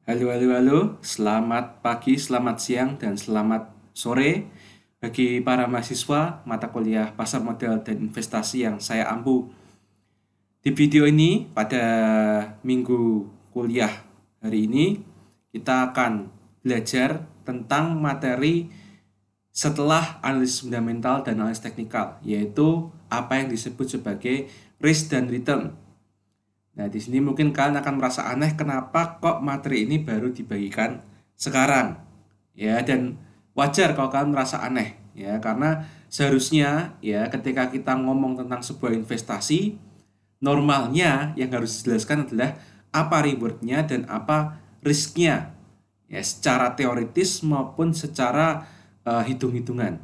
Halo, halo, halo. Selamat pagi, selamat siang, dan selamat sore bagi para mahasiswa mata kuliah pasar modal dan investasi yang saya ampu. Di video ini, pada minggu kuliah hari ini, kita akan belajar tentang materi setelah analisis fundamental dan analisis teknikal, yaitu apa yang disebut sebagai risk dan return. Nah, di sini mungkin kalian akan merasa aneh kenapa kok materi ini baru dibagikan sekarang. Ya, dan wajar kalau kalian merasa aneh ya, karena seharusnya ya ketika kita ngomong tentang sebuah investasi, normalnya yang harus dijelaskan adalah apa rewardnya dan apa risknya. Ya, secara teoritis maupun secara hitung-hitungan.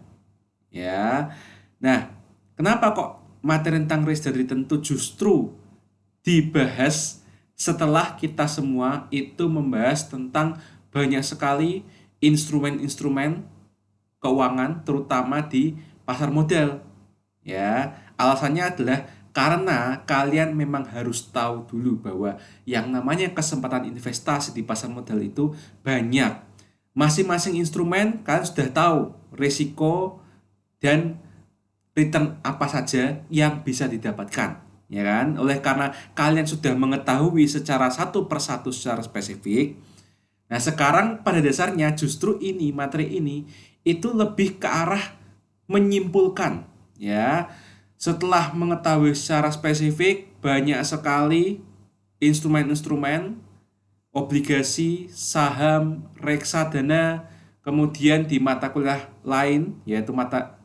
Ya. Nah, kenapa kok materi tentang risk dan return itu justru dibahas setelah kita semua itu membahas tentang banyak sekali instrumen-instrumen keuangan terutama di pasar modal. Ya, alasannya adalah karena kalian memang harus tahu dulu bahwa yang namanya kesempatan investasi di pasar modal itu banyak. Masing-masing instrumen kalian sudah tahu risiko dan return apa saja yang bisa didapatkan, ya kan? Oleh karena kalian sudah mengetahui secara satu persatu secara spesifik, nah sekarang pada dasarnya justru ini materi ini itu lebih ke arah menyimpulkan, ya. Setelah mengetahui secara spesifik banyak sekali instrumen-instrumen obligasi, saham, reksadana, kemudian di mata kuliah lain yaitu mata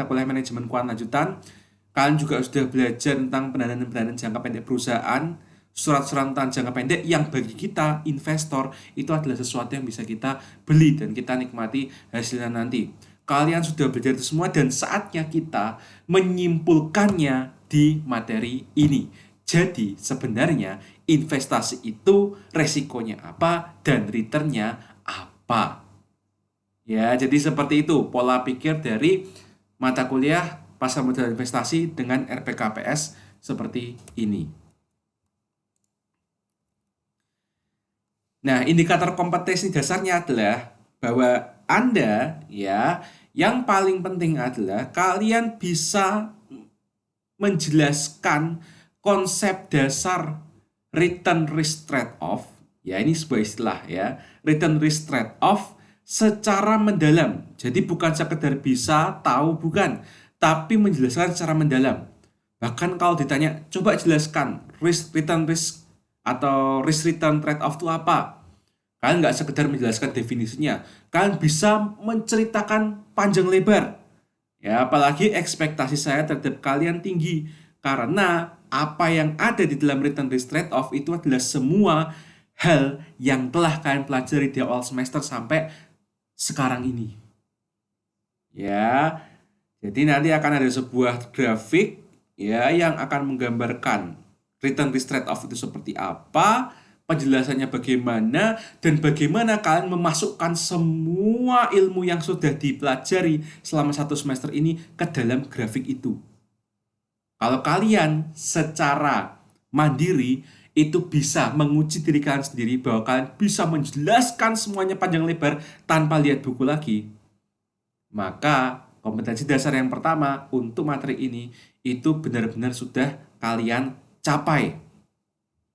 kuliah manajemen keuangan lanjutan, kalian juga sudah belajar tentang pendanaan-pendanaan jangka pendek perusahaan, surat-surat jangka pendek yang bagi kita investor itu adalah sesuatu yang bisa kita beli dan kita nikmati hasilnya nanti. Kalian sudah belajar itu semua dan saatnya kita menyimpulkannya di materi ini. Jadi sebenarnya investasi itu resikonya apa dan returnnya apa. Ya, jadi seperti itu pola pikir dari mata kuliah pasar modal investasi dengan RPKPS seperti ini. Nah, indikator kompetensi dasarnya adalah bahwa Anda ya, yang paling penting adalah kalian bisa menjelaskan konsep dasar return risk trade off, ya ini sebuah istilah ya, return risk trade off secara mendalam. Jadi bukan sekedar bisa tahu, bukan, tapi menjelaskan secara mendalam. Bahkan kalau ditanya coba jelaskan risk atau risk return trade off itu apa, kalian nggak sekedar menjelaskan definisinya, kalian bisa menceritakan panjang lebar. Ya, apalagi ekspektasi saya terhadap kalian tinggi karena apa yang ada di dalam return risk trade off itu adalah semua hal yang telah kalian pelajari di awal semester sampai sekarang ini. Ya, jadi nanti akan ada sebuah grafik ya yang akan menggambarkan return risk trade off itu seperti apa, penjelasannya bagaimana, dan bagaimana kalian memasukkan semua ilmu yang sudah dipelajari selama satu semester ini ke dalam grafik itu. Kalau kalian secara mandiri itu bisa menguji diri kalian sendiri bahwa kalian bisa menjelaskan semuanya panjang lebar tanpa lihat buku lagi, maka kompetensi dasar yang pertama untuk materi ini itu benar-benar sudah kalian capai.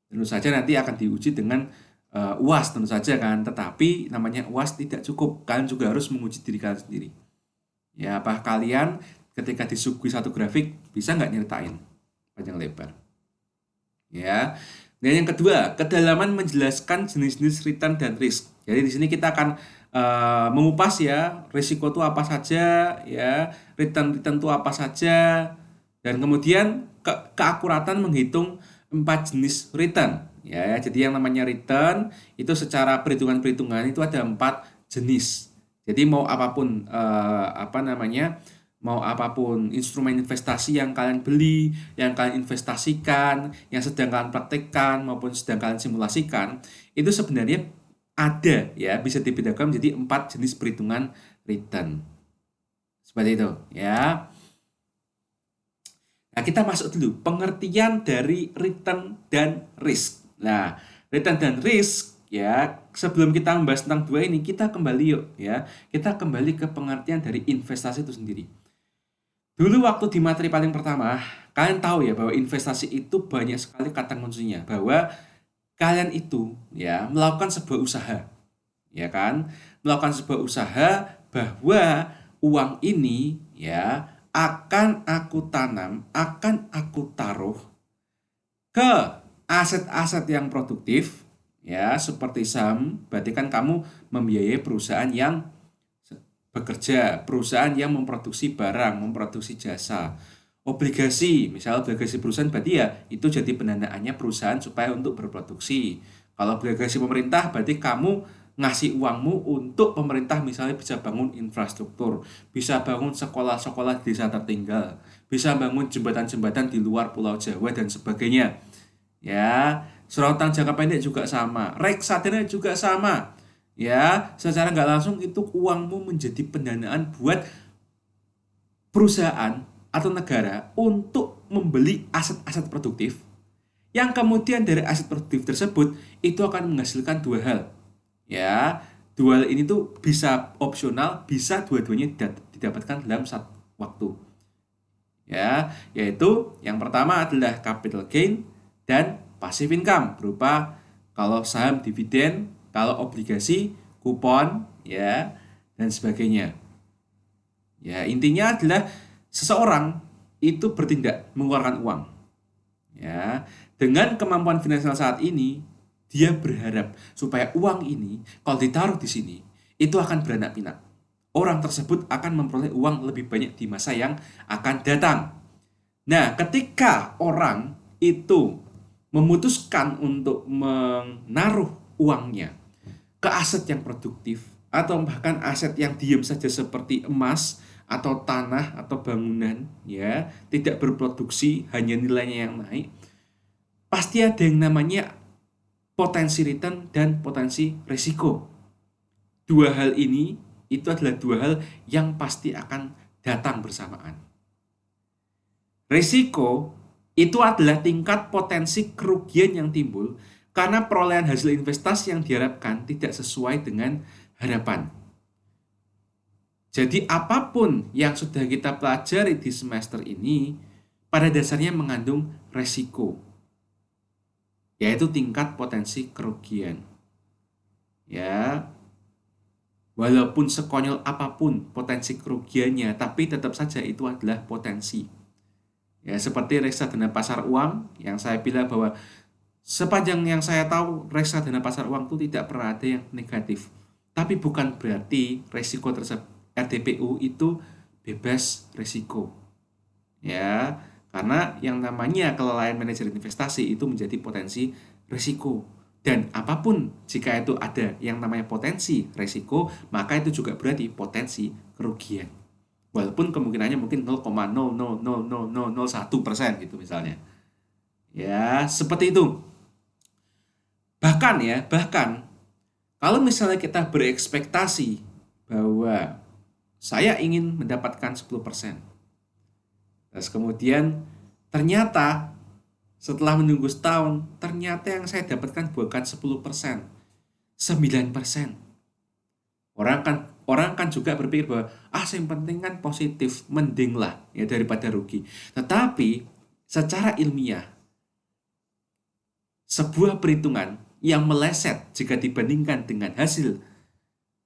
Tentu saja nanti akan diuji dengan UAS tentu saja kan, tetapi namanya UAS tidak cukup, kalian juga harus menguji diri kalian sendiri. Ya, apa kalian ketika disuguhi satu grafik bisa nggak nyeritain panjang lebar? Ya. Dan yang kedua, kedalaman menjelaskan jenis-jenis return dan risk. Jadi di sini kita akan mengupas ya, risiko itu apa saja, ya, return itu apa saja, dan kemudian keakuratan menghitung 4 jenis return. Ya, jadi yang namanya return itu secara perhitungan-perhitungan itu ada 4 jenis. Jadi mau apapun mau apapun instrumen investasi yang kalian beli, yang kalian investasikan, yang sedang kalian praktekkan maupun sedang kalian simulasikan, itu sebenarnya ada ya, bisa dibedakan menjadi 4 jenis perhitungan return. Seperti itu ya. Nah, kita masuk dulu pengertian dari return dan risk. Nah, return dan risk ya, sebelum kita membahas tentang dua ini, kita kembali yuk ya. Kita kembali ke pengertian dari investasi itu sendiri. Dulu waktu di materi paling pertama, kalian tahu ya bahwa investasi itu banyak sekali kata kuncinya, bahwa kalian itu ya melakukan sebuah usaha, ya kan? Melakukan sebuah usaha bahwa uang ini ya akan aku tanam, akan aku taruh ke aset-aset yang produktif ya seperti saham. Berarti kan kamu membiayai perusahaan yang bekerja, perusahaan yang memproduksi barang, memproduksi jasa. Obligasi, misal obligasi perusahaan berarti ya itu jadi pendanaannya perusahaan supaya untuk berproduksi. Kalau obligasi pemerintah berarti kamu ngasih uangmu untuk pemerintah misalnya bisa bangun infrastruktur, bisa bangun sekolah-sekolah di desa tertinggal, bisa bangun jembatan-jembatan di luar Pulau Jawa dan sebagainya. Ya, sorotan jangka pendek juga sama, reksadana juga sama. Ya, secara nggak langsung itu uangmu menjadi pendanaan buat perusahaan atau negara untuk membeli aset-aset produktif yang kemudian dari aset produktif tersebut itu akan menghasilkan dua hal. Ya, dua hal ini tuh bisa opsional, bisa dua-duanya didapatkan dalam satu waktu. Ya, yaitu yang pertama adalah capital gain dan passive income berupa kalau saham dividen, kalau obligasi kupon ya dan sebagainya. Ya, intinya adalah seseorang itu bertindak mengeluarkan uang. Ya, dengan kemampuan finansial saat ini, dia berharap supaya uang ini kalau ditaruh di sini itu akan beranak pinak. Orang tersebut akan memperoleh uang lebih banyak di masa yang akan datang. Nah, ketika orang itu memutuskan untuk menaruh uangnya ke aset yang produktif atau bahkan aset yang diam saja seperti emas atau tanah atau bangunan ya, tidak berproduksi, hanya nilainya yang naik, pasti ada yang namanya potensi return dan potensi risiko. Dua hal ini itu adalah dua hal yang pasti akan datang bersamaan. Risiko itu adalah tingkat potensi kerugian yang timbul karena perolehan hasil investasi yang diharapkan tidak sesuai dengan harapan. Jadi apapun yang sudah kita pelajari di semester ini pada dasarnya mengandung resiko, yaitu tingkat potensi kerugian. Ya, walaupun sekonyol apapun potensi kerugiannya, tapi tetap saja itu adalah potensi. Ya, seperti reksadana pasar uang yang saya bilang bahwa sepanjang yang saya tahu reksadana pasar uang itu tidak pernah ada yang negatif. Tapi bukan berarti resiko tersebut RDPU itu bebas risiko. Ya, karena yang namanya kelalaian manajer investasi itu menjadi potensi risiko. Dan apapun jika itu ada yang namanya potensi risiko, maka itu juga berarti potensi kerugian. Walaupun kemungkinannya mungkin 0,0000001% gitu misalnya. Ya, seperti itu. Bahkan kalau misalnya kita berekspektasi bahwa saya ingin mendapatkan 10%. Terus kemudian ternyata setelah menunggu setahun, ternyata yang saya dapatkan bukan 10%, 9%. Orang kan juga berpikir bahwa yang penting kan positif, mending lah ya daripada rugi. Tetapi secara ilmiah sebuah perhitungan yang meleset jika dibandingkan dengan hasil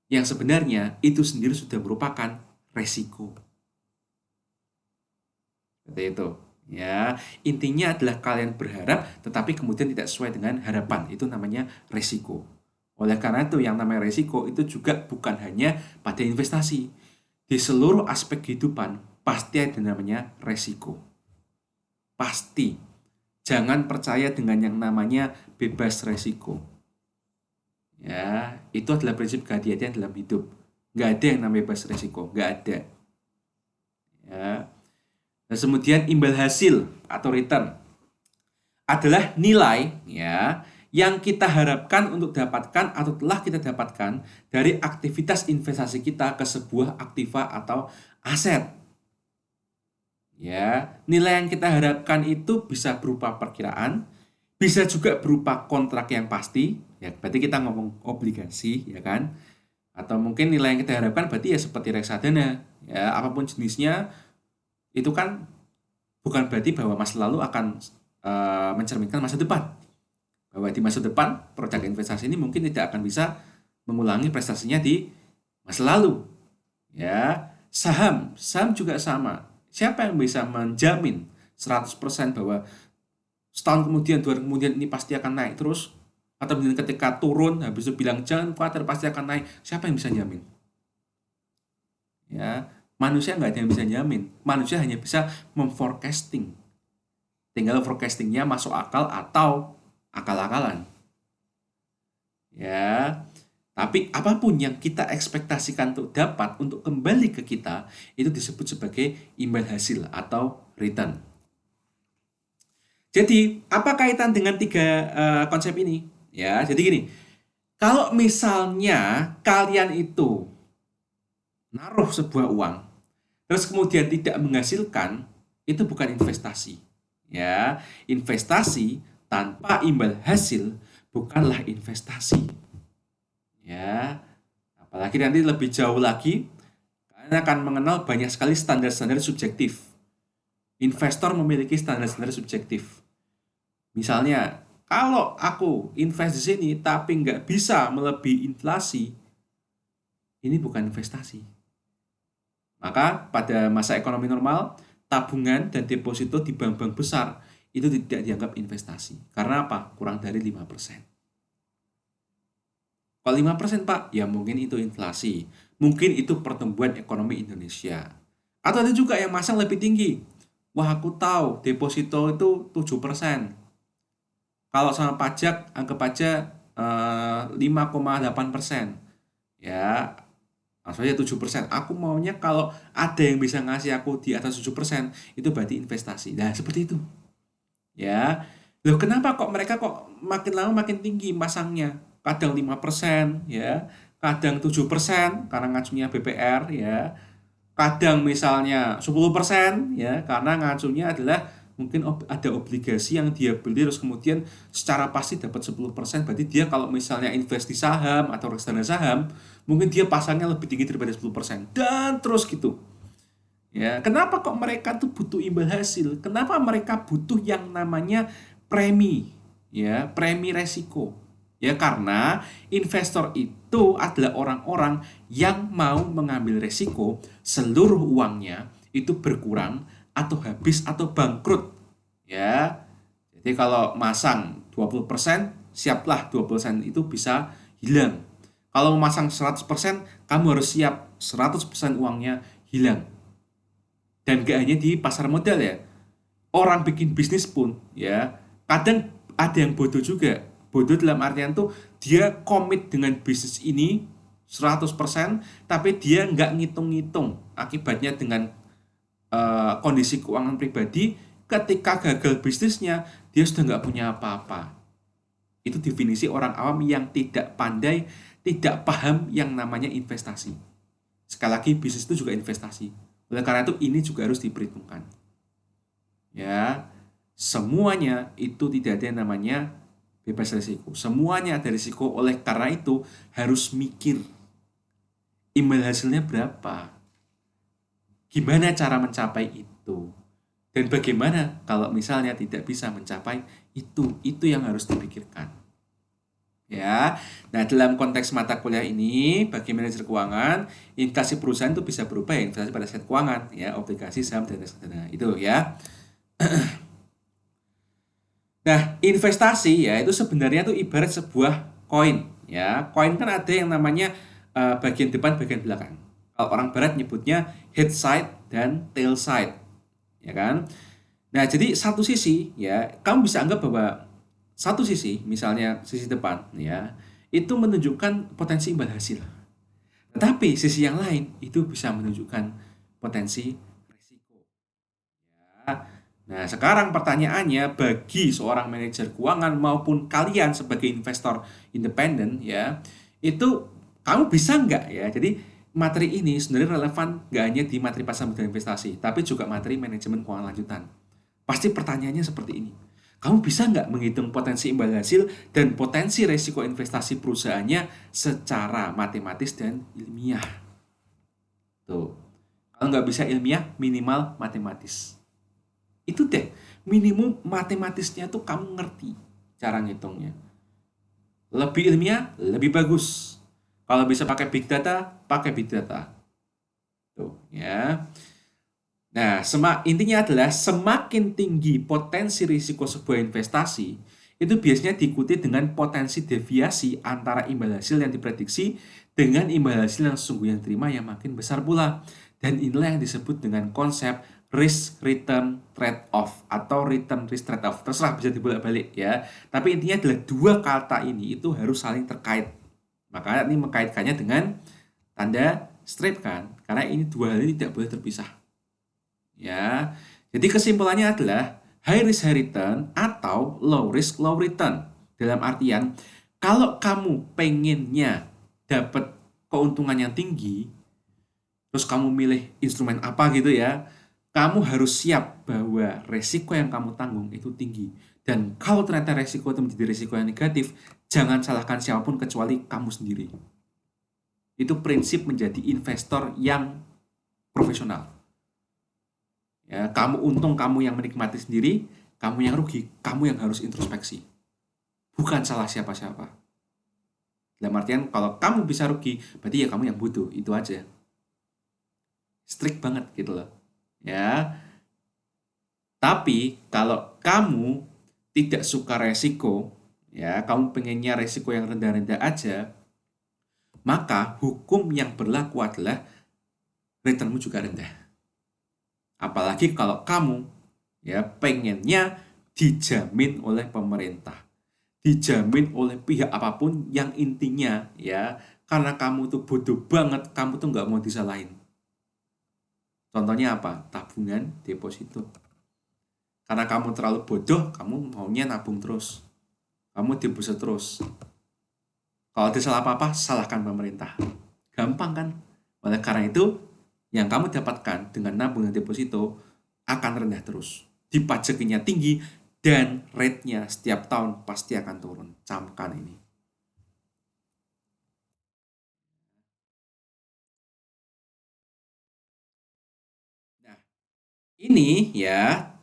yang sebenarnya itu sendiri sudah merupakan resiko. Seperti itu. Ya, intinya adalah kalian berharap tetapi kemudian tidak sesuai dengan harapan. Itu namanya resiko. Oleh karena itu yang namanya resiko itu juga bukan hanya pada investasi. Di seluruh aspek kehidupan pasti ada namanya resiko. Pasti. Jangan percaya dengan yang namanya bebas resiko. Ya, itu adalah prinsip kehati-hatian dalam hidup. Nggak ada yang namanya bebas resiko, nggak ada. Ya. Dan kemudian imbal hasil atau return adalah nilai ya yang kita harapkan untuk dapatkan atau telah kita dapatkan dari aktivitas investasi kita ke sebuah aktiva atau aset. Ya, nilai yang kita harapkan itu bisa berupa perkiraan, Bisa juga berupa kontrak yang pasti, ya berarti kita ngomong obligasi, ya kan? Atau mungkin nilai yang kita harapkan berarti ya seperti reksadana, ya apapun jenisnya, itu kan bukan berarti bahwa masa lalu akan mencerminkan masa depan. Bahwa di masa depan produk investasi ini mungkin tidak akan bisa mengulangi prestasinya di masa lalu. Ya, saham juga sama. Siapa yang bisa menjamin 100% bahwa setahun kemudian, 2 tahun kemudian ini pasti akan naik terus? Atau kemudian ketika turun, habis itu bilang jangan khawatir pasti akan naik. Siapa yang bisa jamin? Ya, manusia nggak ada yang bisa jamin. Manusia hanya bisa memforecasting. Tinggal forecastingnya masuk akal atau akal-akalan. Ya, tapi apapun yang kita ekspektasikan untuk dapat untuk kembali ke kita itu disebut sebagai imbal hasil atau return. Jadi, apa kaitan dengan tiga konsep ini? Ya, jadi gini, kalau misalnya kalian itu naruh sebuah uang, terus kemudian tidak menghasilkan, itu bukan investasi. Ya, investasi tanpa imbal hasil bukanlah investasi. Ya, apalagi nanti lebih jauh lagi, kalian akan mengenal banyak sekali standar-standar subjektif. Investor memiliki standar-standar subjektif. Misalnya, kalau aku invest di sini tapi nggak bisa melebihi inflasi, ini bukan investasi. Maka pada masa ekonomi normal, tabungan dan deposito di bank-bank besar itu tidak dianggap investasi. Karena apa? Kurang dari 5%. Kalau 5% Pak, ya mungkin itu inflasi. Mungkin itu pertumbuhan ekonomi Indonesia. Atau ada juga yang masang lebih tinggi. Wah, aku tahu deposito itu 7%. Kalau sama pajak, anggap aja 5,8%. Ya, maksudnya 7%. Aku maunya kalau ada yang bisa ngasih aku di atas 7%, itu berarti investasi. Nah, seperti itu. Ya. Loh, kenapa kok mereka kok makin lama makin tinggi masangnya? Kadang 5%, ya. Kadang 7% karena ngacunya BPR, ya. Kadang misalnya 10%, ya, karena ngacunya adalah mungkin ada obligasi yang dia beli terus kemudian secara pasti dapat 10%, berarti dia kalau misalnya invest di saham atau reksadana saham, mungkin dia pasangnya lebih tinggi daripada 10% dan terus gitu. Ya, kenapa kok mereka tuh butuh imbal hasil? Kenapa mereka butuh yang namanya premi? Ya, premi resiko. Ya, karena investor itu adalah orang-orang yang mau mengambil resiko seluruh uangnya itu berkurang atau habis atau bangkrut. Ya. Jadi kalau masang 20%, siaplah 20% itu bisa hilang. Kalau memasang 100%, kamu harus siap 100% uangnya hilang. Dan gak hanya di pasar modal ya, orang bikin bisnis pun ya kadang ada yang bodoh juga. Bodoh dalam artian tuh dia komit dengan bisnis ini 100%, tapi dia nggak ngitung-ngitung akibatnya dengan kondisi keuangan pribadi. Ketika gagal bisnisnya, dia sudah nggak punya apa-apa. Itu definisi orang awam yang tidak pandai, tidak paham yang namanya investasi. Sekali lagi, bisnis itu juga investasi. Oleh karena itu, ini juga harus diperhitungkan. Ya, semuanya itu tidak ada yang namanya bebas risiko. Semuanya ada risiko, oleh karena itu harus mikir imbal hasilnya berapa. Gimana cara mencapai itu? Dan bagaimana kalau misalnya tidak bisa mencapai itu? Itu yang harus dipikirkan. Ya, nah dalam konteks mata kuliah ini bagi manajer keuangan, investasi perusahaan itu bisa berubah ya investasi pada aset keuangan, ya obligasi, saham dan reksadana itu ya. Nah, investasi ya itu sebenarnya tuh ibarat sebuah koin ya. Koin kan ada yang namanya bagian depan, bagian belakang. Kalau orang barat nyebutnya head side dan tail side, ya kan? Nah, jadi satu sisi ya, kamu bisa anggap bahwa satu sisi, misalnya sisi depan ya, itu menunjukkan potensi imbal hasil. Tetapi sisi yang lain itu bisa menunjukkan potensi risiko. Ya. Nah, sekarang pertanyaannya bagi seorang manajer keuangan maupun kalian sebagai investor independen ya, itu kamu bisa nggak ya? Jadi materi ini sebenarnya relevan nggak hanya di materi pasar modal investasi, tapi juga materi manajemen keuangan lanjutan. Pasti pertanyaannya seperti ini. Kamu bisa nggak menghitung potensi imbal hasil dan potensi resiko investasi perusahaannya secara matematis dan ilmiah? Tuh. Kalau nggak bisa ilmiah, minimal matematis. Itu deh, minimum matematisnya tuh kamu ngerti cara ngitungnya. Lebih ilmiah, lebih bagus. Kalau bisa pakai big data, pakai big data. Tuh, ya. Nah, intinya adalah semakin tinggi potensi risiko sebuah investasi, itu biasanya diikuti dengan potensi deviasi antara imbal hasil yang diprediksi dengan imbal hasil yang sesungguhnya diterima yang makin besar pula. Dan inilah yang disebut dengan konsep risk return trade off atau return risk trade off. Terserah bisa dibolak-balik ya. Tapi intinya adalah dua kata ini itu harus saling terkait. Makanya ini mengkaitkannya dengan tanda strip kan, karena ini dua hal ini tidak boleh terpisah. Ya, jadi kesimpulannya adalah high risk high return atau low risk low return. Dalam artian, kalau kamu pengennya dapat keuntungan yang tinggi, terus kamu milih instrumen apa gitu ya, kamu harus siap bahwa resiko yang kamu tanggung itu tinggi. Dan kalau ternyata resiko itu menjadi resiko yang negatif, jangan salahkan siapapun kecuali kamu sendiri. Itu prinsip menjadi investor yang profesional. Ya, kamu untung, kamu yang menikmati sendiri, kamu yang rugi, kamu yang harus introspeksi. Bukan salah siapa-siapa. Dalam artian kalau kamu bisa rugi, berarti ya kamu yang butuh, itu aja. Strict banget gitu loh. Ya. Tapi kalau kamu tidak suka resiko, ya, kamu pengennya resiko yang rendah-rendah aja, maka hukum yang berlaku adalah returnmu juga rendah. Apalagi kalau kamu ya pengennya dijamin oleh pemerintah, dijamin oleh pihak apapun yang intinya ya karena kamu tuh bodoh banget, kamu tuh nggak mau disalahin. Contohnya apa? Tabungan deposito. Karena kamu terlalu bodoh, kamu maunya nabung terus. Kamu deposit terus. Kalau ada salah apa-apa, salahkan pemerintah. Gampang kan? Oleh karena itu, yang kamu dapatkan dengan nabung dan deposito akan rendah terus. Dipajakinya tinggi dan rate-nya setiap tahun pasti akan turun. Camkan ini. Nah, ini ya,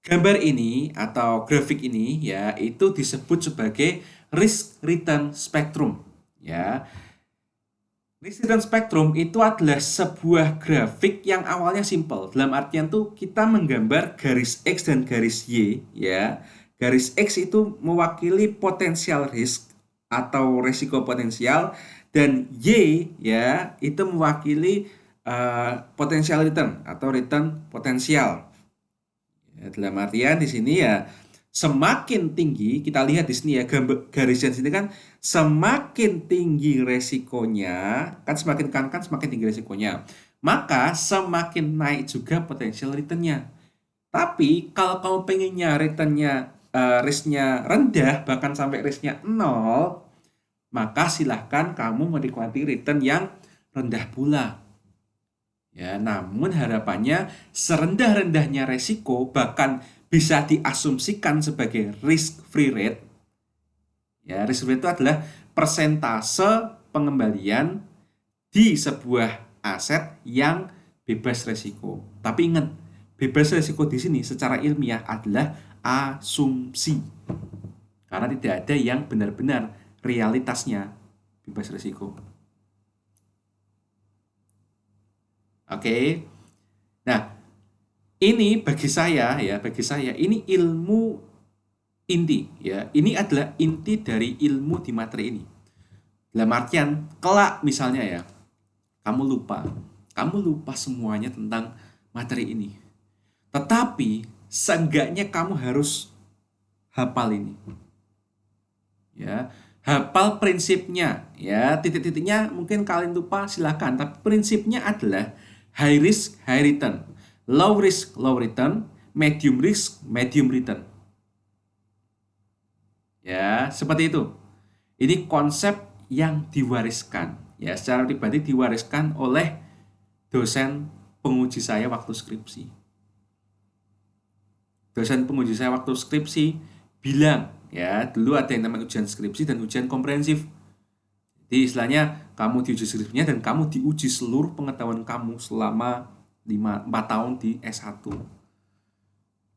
gambar ini atau grafik ini ya itu disebut sebagai risk return spectrum ya. Risk return spectrum itu adalah sebuah grafik yang awalnya simple. Dalam artian tuh kita menggambar garis X dan garis Y ya. Garis X itu mewakili potensial risk atau risiko potensial dan Y ya itu mewakili potensial return atau return potensial. Ya, dalam artian di sini ya semakin tinggi kita lihat di sini ya garisnya di sini kan semakin tinggi resikonya kan semakin kan semakin tinggi resikonya maka semakin naik juga potensial returnnya. Tapi kalau kamu pengennya returnnya risknya rendah bahkan sampai risknya nol maka silahkan kamu menikmati return yang rendah pula. Ya, namun harapannya serendah-rendahnya resiko bahkan bisa diasumsikan sebagai risk free rate. Ya, risk free rate itu adalah persentase pengembalian di sebuah aset yang bebas resiko. Tapi ingat, bebas resiko di sini secara ilmiah adalah asumsi. Karena tidak ada yang benar-benar realitasnya bebas resiko. Oke. Nah, ini bagi saya ini ilmu inti ya. Ini adalah inti dari ilmu di materi ini. Dalam artian kelak misalnya ya, kamu lupa semuanya tentang materi ini. Tetapi seenggaknya kamu harus hafal ini. Ya, hafal prinsipnya ya. Titik-titiknya mungkin kalian lupa silakan, tapi prinsipnya adalah high risk high return, low risk low return, medium risk medium return. Ya, seperti itu. Ini konsep yang diwariskan ya secara pribadi diwariskan oleh dosen penguji saya waktu skripsi. dosen penguji saya waktu skripsi bilang, ya, dulu ada yang namanya ujian skripsi dan ujian komprehensif. Jadi istilahnya kamu diuji skripsinya dan kamu diuji seluruh pengetahuan kamu selama 4 tahun di S1.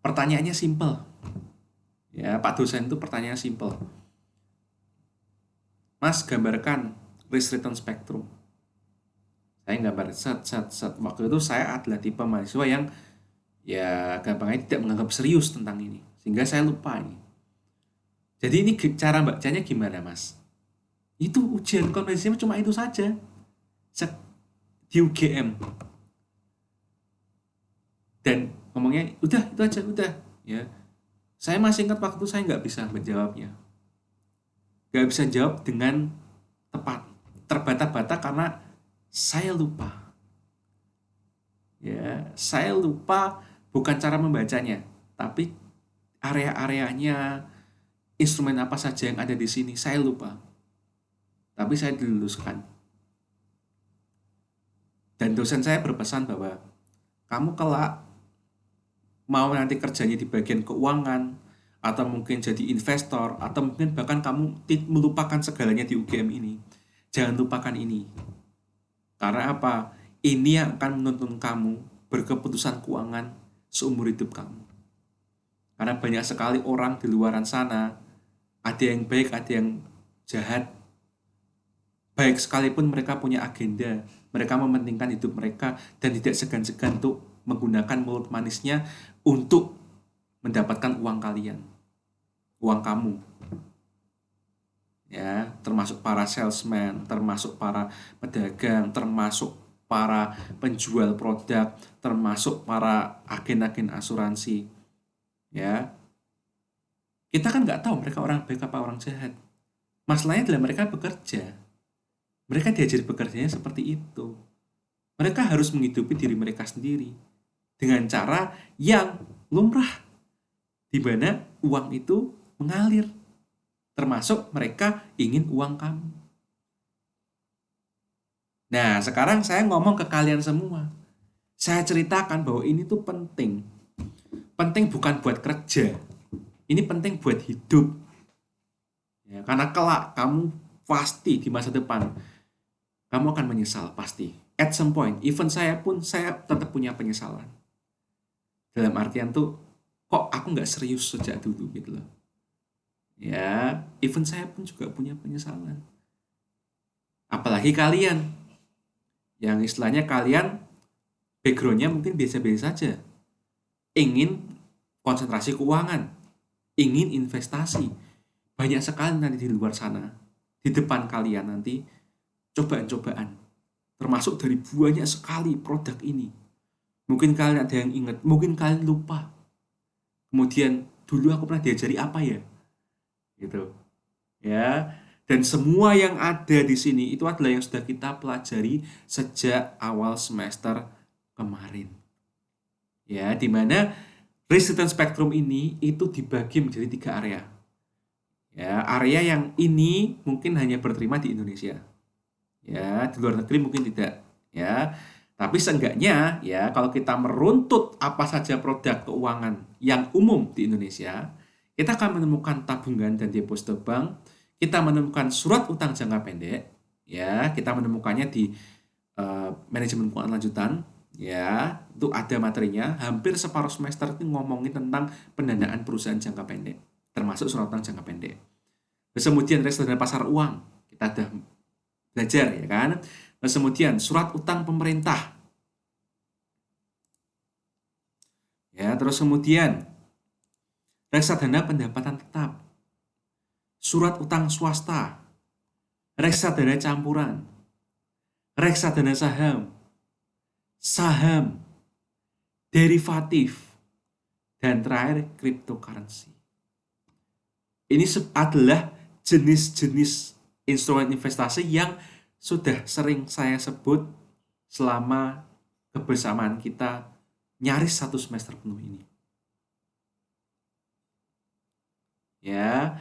Pertanyaannya simple. Ya, Pak dosen itu pertanyaan simple. Mas, gambarkan risk return spectrum. Saya gambar set. Waktu itu saya adalah tipe mahasiswa yang ya gampangnya tidak menganggap serius tentang ini. Sehingga saya lupa ini. Jadi ini cara bacanya gimana, Mas? Itu ujian komprehensif cuma itu saja. Di UGM. Dan ngomongnya udah itu aja, udah. Ya, saya masih ingat waktu saya nggak bisa menjawabnya. Nggak bisa jawab dengan tepat. Terbata-bata karena saya lupa. Ya, saya lupa bukan cara membacanya, tapi area-areanya, instrumen apa saja yang ada di sini, saya lupa. Tapi saya diluluskan. Dan dosen saya berpesan bahwa kamu kelak mau nanti kerjanya di bagian keuangan, atau mungkin jadi investor, atau mungkin bahkan kamu melupakan segalanya di UGM ini. Jangan lupakan ini. Karena apa? Ini yang akan menuntun kamu berkeputusan keuangan seumur hidup kamu. Karena banyak sekali orang di luaran sana, ada yang baik, ada yang jahat. Baik sekalipun mereka punya agenda, mereka mementingkan hidup mereka dan tidak segan-segan untuk menggunakan mulut manisnya untuk mendapatkan uang kalian, uang kamu. Ya, termasuk para salesman, termasuk para pedagang, termasuk para penjual produk, termasuk para agen-agen asuransi. Ya, kita kan nggak tahu mereka orang baik apa orang jahat. Masalahnya adalah mereka bekerja. Mereka diajari bekerjanya seperti itu. Mereka harus menghidupi diri mereka sendiri dengan cara yang lumrah, di mana uang itu mengalir. Termasuk mereka ingin uang kamu. Nah, sekarang saya ngomong ke kalian semua. Saya ceritakan bahwa ini tuh penting. Penting bukan buat kerja. Ini penting buat hidup. Ya, karena kelak kamu pasti di masa depan kamu akan menyesal pasti. At some point, even saya pun saya tetap punya penyesalan. Dalam artian tuh, kok aku nggak serius sejak dulu gitu loh. Ya, even saya pun juga punya penyesalan. Apalagi kalian, yang istilahnya kalian backgroundnya mungkin biasa-biasa saja. Ingin konsentrasi keuangan, ingin investasi. Banyak sekali nanti di luar sana, di depan kalian nanti, cobaan-cobaan. Termasuk dari banyak sekali produk ini. Mungkin kalian ada yang ingat, mungkin kalian lupa. Kemudian, dulu aku pernah diajari apa ya? Gitu. Ya. Dan semua yang ada di sini itu adalah yang sudah kita pelajari sejak awal semester kemarin. Ya, di mana risk return spectrum ini itu dibagi menjadi 3 area. Ya, area yang ini mungkin hanya berterima di Indonesia. Ya, di luar negeri mungkin tidak, ya. Tapi seenggaknya ya kalau kita meruntut apa saja produk keuangan yang umum di Indonesia, kita akan menemukan tabungan dan deposito bank, kita menemukan surat utang jangka pendek, ya, kita menemukannya di manajemen keuangan lanjutan, ya, itu ada materinya. Hampir separuh semester itu ngomongin tentang pendanaan perusahaan jangka pendek, termasuk surat utang jangka pendek. Terus kemudian reksadana pasar uang, kita ada belajar ya kan. Terus kemudian surat utang pemerintah. Ya, terus kemudian reksadana pendapatan tetap. Surat utang swasta. Reksadana campuran. Reksadana saham. Saham. Derivatif. Dan terakhir cryptocurrency. Ini adalah jenis-jenis instrumen investasi yang sudah sering saya sebut selama kebersamaan kita nyaris 1 semester penuh ini. Ya,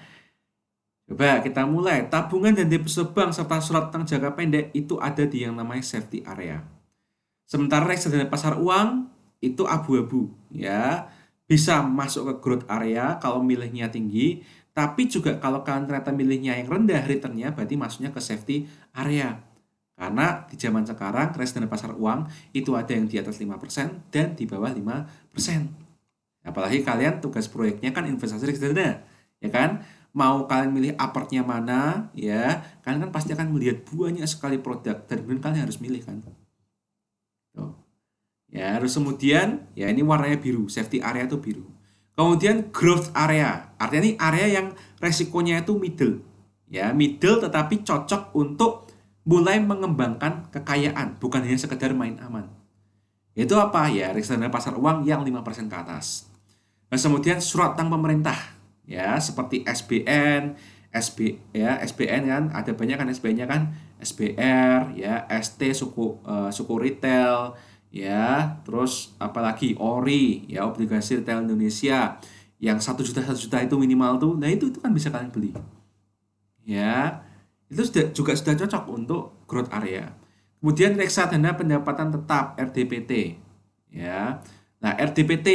coba kita mulai. Tabungan dan deposito bank serta surat utang jangka pendek itu ada di yang namanya safety area. Sementara reksadana pasar uang itu abu-abu, ya. bisa masuk ke growth area kalau milihnya tinggi, tapi juga kalau kalian ternyata milihnya yang rendah returnnya, berarti masuknya ke safety area. Karena di zaman sekarang reksadana pasar uang itu ada yang di atas 5% dan di bawah 5%. Apalagi kalian tugas proyeknya kan investasi reksadana, ya kan? Mau kalian milih apartnya mana, ya, kalian kan pasti akan melihat banyak sekali produk dan kemudian kalian harus milih kan. Tuh. Ya, terus kemudian ya ini warnanya biru, safety area itu biru. Kemudian growth area, artinya ini area yang resikonya itu middle. Ya, middle tetapi cocok untuk mulai mengembangkan kekayaan, bukan hanya sekedar main aman. Itu apa? Ya, reksadana pasar uang yang 5% ke atas. Terus kemudian surat utang pemerintah, ya, seperti SBN, SBN kan ada banyak kan SBN-nya kan, SBR, ya, ST suku retail, ya, terus apalagi ORI, ya, obligasi retail Indonesia yang 1 juta itu minimal tuh, nah itu kan bisa kalian beli, ya, itu sudah cocok untuk growth area. Kemudian reksadana pendapatan tetap RDPT, ya. Nah, RDPT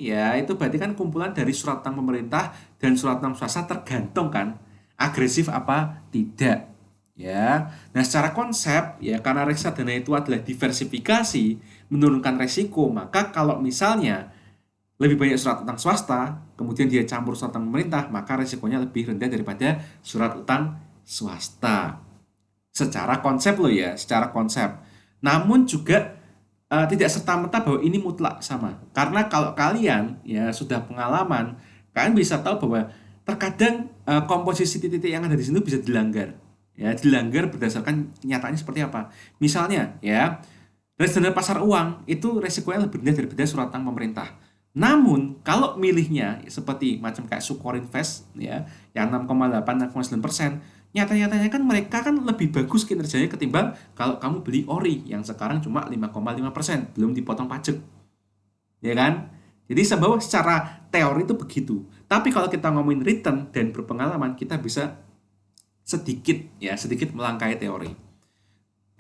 ya itu berarti kan kumpulan dari surat utang pemerintah dan surat utang swasta, tergantung kan agresif apa tidak. Ya. Nah, secara konsep ya karena reksadana itu adalah diversifikasi, menurunkan resiko, maka kalau misalnya lebih banyak surat utang swasta, kemudian dia campur surat utang pemerintah, maka resikonya lebih rendah daripada surat utang swasta. Secara konsep loh ya, secara konsep. Namun juga tidak serta-merta bahwa ini mutlak sama. Karena kalau kalian ya sudah pengalaman, kalian bisa tahu bahwa terkadang komposisi titik-titik yang ada di sini bisa dilanggar. Ya, dilanggar berdasarkan kenyataannya seperti apa. Misalnya ya, reksadana pasar uang itu resikonya lebih rendah daripada surat utang pemerintah. Namun kalau milihnya seperti macam kayak Sukor Invest ya, yang 6,8 6,9%, nyata-nyatanya kan mereka kan lebih bagus kinerjanya ketimbang kalau kamu beli ori yang sekarang cuma 5,5%, belum dipotong pajak. Ya kan? Jadi secara teori itu begitu. Tapi kalau kita ngomongin return dan berpengalaman, kita bisa sedikit melangkahi teori.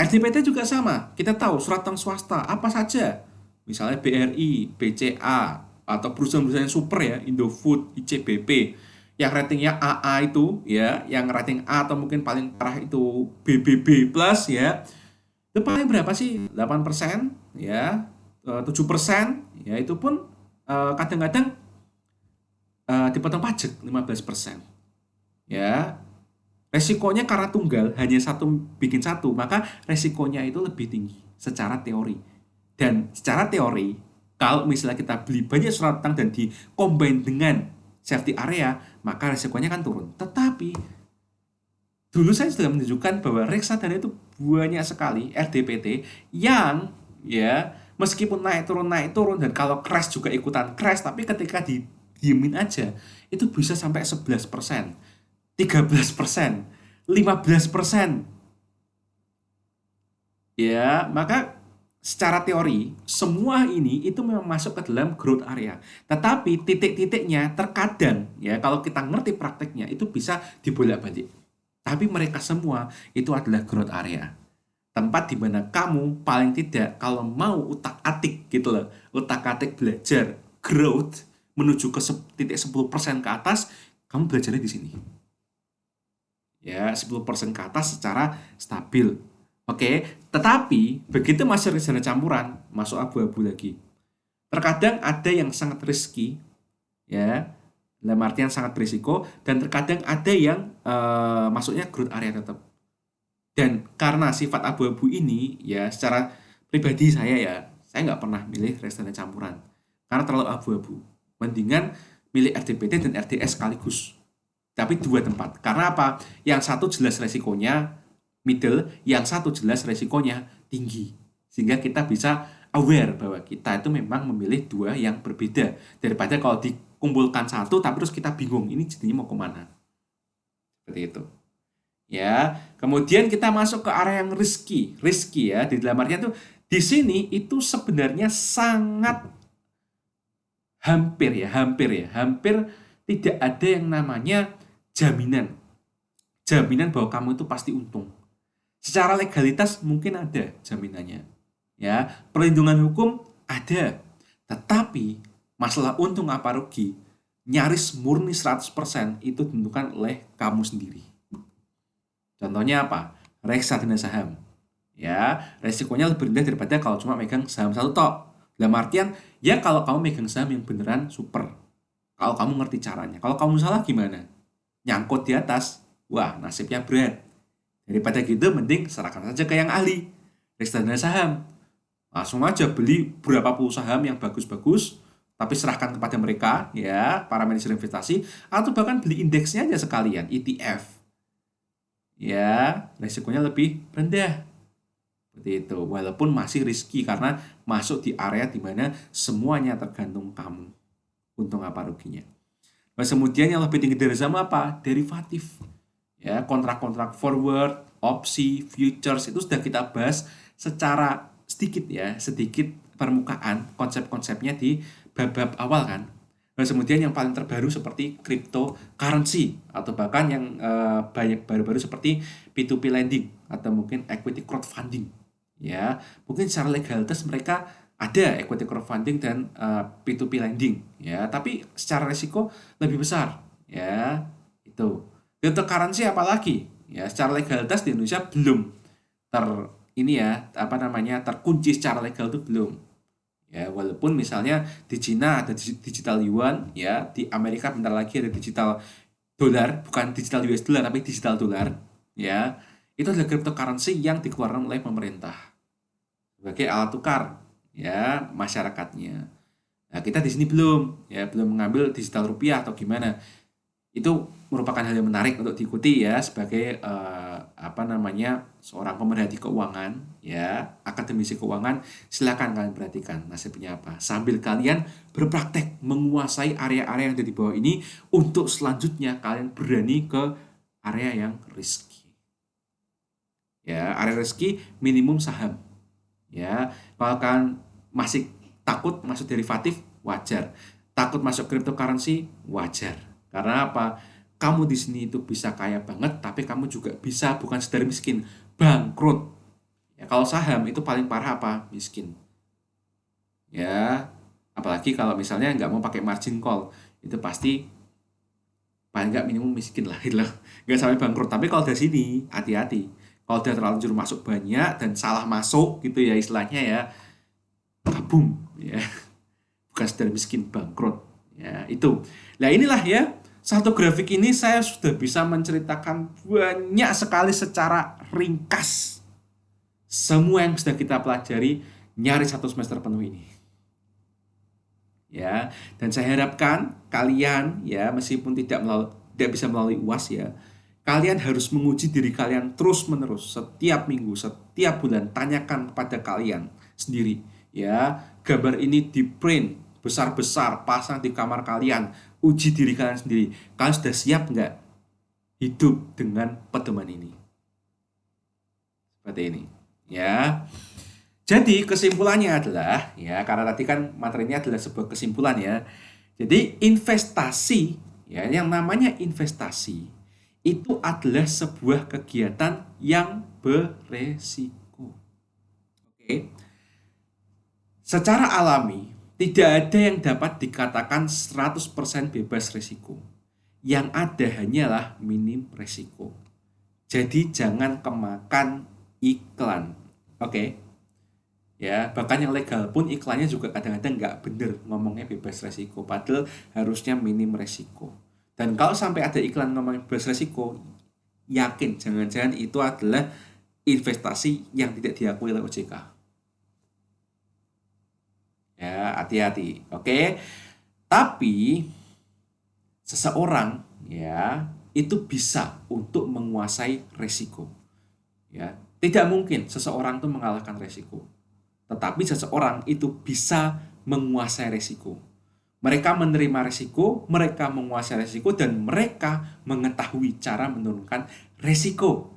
RDPT juga sama. Kita tahu surat utang swasta apa saja. Misalnya BRI, BCA, atau perusahaan-perusahaan yang super ya, Indofood, ICBP, yang ratingnya AA itu ya, yang rating A atau mungkin paling parah itu BBB plus ya. Itu paling berapa sih? 8% ya, 7% ya, itu pun kadang-kadang dipotong pajak 15%. Ya, resikonya karena tunggal hanya satu bikin satu, maka resikonya itu lebih tinggi secara teori. Dan secara teori, kalau misalnya kita beli banyak surat utang dan di combine dengan safety area, maka resikonya kan turun. Tetapi dulu saya sudah menunjukkan bahwa reksadana itu banyak sekali RDPT yang ya meskipun naik turun dan kalau crash juga ikutan crash, tapi ketika diemin aja itu bisa sampai 11%, 13%, 15%. Ya, maka secara teori semua ini itu memang masuk ke dalam growth area. Tetapi titik-titiknya terkadang ya kalau kita ngerti prakteknya itu bisa dibolak-balik. Tapi mereka semua itu adalah growth area. Tempat di mana kamu paling tidak kalau mau utak-atik gitu loh, utak-atik belajar growth menuju ke titik 10% ke atas, kamu belajarnya di sini. Ya, 10% ke atas secara stabil. Oke, tetapi begitu masuk reksadana campuran, masuk abu-abu lagi. Terkadang ada yang sangat risky, ya, dalam artian sangat berisiko, dan terkadang ada yang masuknya growth area tetap. Dan karena sifat abu-abu ini, ya, secara pribadi saya nggak pernah milih reksadana campuran karena terlalu abu-abu. Mendingan milih RDPT dan RDS sekaligus. Tapi dua tempat. Karena apa? Yang satu jelas resikonya middle, yang satu jelas resikonya tinggi. Sehingga kita bisa aware bahwa kita itu memang memilih dua yang berbeda. Daripada kalau dikumpulkan satu, tapi terus kita bingung, ini jadinya mau kemana. Seperti itu. Ya, kemudian kita masuk ke area yang risky ya. Di dalam artian tuh di sini itu sebenarnya sangat hampir tidak ada yang namanya jaminan. Jaminan bahwa kamu itu pasti untung. Secara legalitas mungkin ada jaminannya. Ya, perlindungan hukum ada. Tetapi Masalah untung apa rugi, nyaris murni 100% itu ditentukan oleh kamu sendiri. Contohnya apa? Reksadana saham. Ya, resikonya lebih rendah daripada kalau cuma megang saham satu tok. Dalam artian, ya kalau kamu megang saham yang beneran super. Kalau kamu ngerti caranya. Kalau kamu salah gimana? Nyangkut di atas, wah nasibnya berat. Daripada gitu, mending serahkan saja ke yang ahli. Reksadana saham. Langsung aja beli berapa puluh saham yang bagus-bagus, tapi serahkan kepada mereka, ya, para manajer investasi, atau bahkan beli indeksnya aja sekalian, ETF. Ya, resikonya lebih rendah. Seperti itu. Walaupun masih risky karena masuk di area di mana semuanya tergantung kamu. Untung apa ruginya. Nah, kemudian yang lebih tinggi dari saham apa? Derivatif. Ya, kontrak-kontrak forward, opsi, futures itu sudah kita bahas secara sedikit ya, sedikit permukaan konsep-konsepnya di bab-bab awal kan. Nah, kemudian yang paling terbaru seperti cryptocurrency atau bahkan yang banyak baru-baru seperti P2P lending atau mungkin equity crowdfunding. Ya, mungkin secara legalitas mereka ada equity crowdfunding dan P2P lending ya, tapi secara risiko lebih besar ya. Itu. Cryptocurrency apalagi ya, secara legalitas di Indonesia belum ter ini ya, apa namanya, terkunci secara legal itu belum. Ya, walaupun misalnya di Cina ada digital yuan, ya, di Amerika bentar lagi ada digital dolar, bukan digital US dollar tapi digital dolar, ya. Itu adalah cryptocurrency yang dikeluarkan oleh pemerintah sebagai alat tukar ya masyarakatnya. Nah, kita di sini belum ya, belum mengambil digital rupiah atau gimana. Itu merupakan hal yang menarik untuk diikuti ya sebagai apa namanya, seorang pemerhati keuangan ya, akademisi keuangan. Silakan kalian perhatikan nasibnya apa sambil kalian berpraktek menguasai area-area yang ada di bawah ini untuk selanjutnya kalian berani ke area yang risky ya. Area risky minimum saham ya. Kalau kalian masih takut masuk derivatif, wajar. Takut masuk cryptocurrency, wajar. Karena apa? Kamu di sini itu bisa kaya banget, tapi kamu juga bisa bukan sekedar miskin, bangkrut. Ya, kalau saham itu paling parah apa? Miskin. Ya, apalagi kalau misalnya nggak mau pakai margin call, itu pasti paling nggak minimum miskin lah, gitu loh. Nggak sampai bangkrut. Tapi kalau dari sini, hati-hati. Kalau udah terlanjur masuk banyak dan salah masuk gitu ya istilahnya ya, kabum ya. Bukan sekedar miskin, bangkrut ya. Itu nah, inilah ya, satu grafik ini saya sudah bisa menceritakan banyak sekali secara ringkas semua yang sudah kita pelajari nyaris satu semester penuh ini ya. Dan saya harapkan kalian ya, meskipun tidak bisa melalui UAS ya, kalian harus menguji diri kalian terus menerus, setiap minggu, setiap bulan. Tanyakan kepada kalian sendiri ya, gambar ini di print besar-besar, pasang di kamar kalian, uji diri kalian sendiri, kalian sudah siap nggak hidup dengan pedoman ini, seperti ini ya. Jadi kesimpulannya adalah ya, karena tadi kan materinya adalah sebuah kesimpulan ya. Jadi investasi ya, yang namanya investasi itu adalah sebuah kegiatan yang beresiko. Oke. Secara alami tidak ada yang dapat dikatakan 100% bebas risiko. Yang ada hanyalah minim risiko. Jadi jangan kemakan iklan. Oke. Ya, bahkan yang legal pun iklannya juga kadang-kadang nggak bener ngomongnya bebas resiko, padahal harusnya minim resiko. Dan kalau sampai ada iklan ngomong bebas resiko, yakin jangan-jangan itu adalah investasi yang tidak diakui oleh OJK. Ya, hati-hati. Oke. Tapi seseorang ya itu bisa untuk menguasai resiko. Ya, tidak mungkin seseorang itu mengalahkan resiko. Tetapi seseorang itu bisa menguasai resiko. Mereka menerima resiko, mereka menguasai resiko, dan mereka mengetahui cara menurunkan resiko.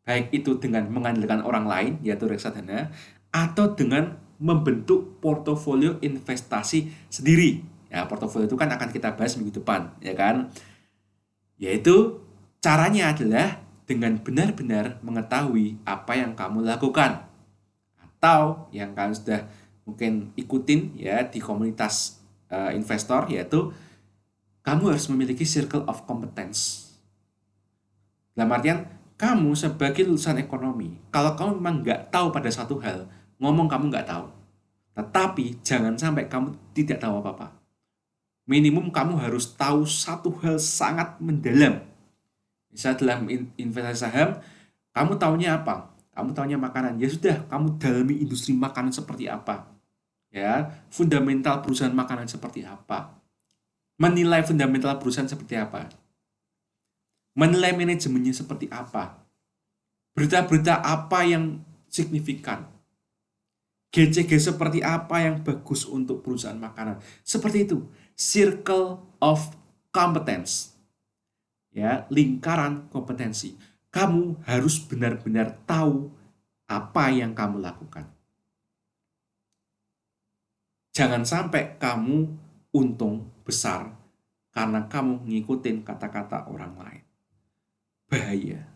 Baik itu dengan mengandalkan orang lain, yaitu reksadana, atau dengan membentuk portofolio investasi sendiri. Ya, portofolio itu kan akan kita bahas minggu depan, ya kan? Yaitu caranya adalah dengan benar-benar mengetahui apa yang kamu lakukan, atau yang kalian sudah mungkin ikutin ya di komunitas investor, yaitu kamu harus memiliki circle of competence. Dalam artian, kamu sebagai lulusan ekonomi, kalau kamu memang nggak tahu pada satu hal, ngomong kamu nggak tahu. Tetapi jangan sampai kamu tidak tahu apa-apa. Minimum kamu harus tahu satu hal sangat mendalam. Misalnya dalam investasi saham, kamu taunya apa? Kamu taunya makanan. Ya sudah, kamu dalami industri makanan seperti apa. Ya, fundamental perusahaan makanan seperti apa. Menilai fundamental perusahaan seperti apa. Menilai manajemennya seperti apa. Berita-berita apa yang signifikan. GCG seperti apa yang bagus untuk perusahaan makanan. Seperti itu. Circle of competence. Ya, lingkaran kompetensi. Kamu harus benar-benar tahu apa yang kamu lakukan. Jangan sampai kamu untung besar karena kamu ngikutin kata-kata orang lain. Bahaya.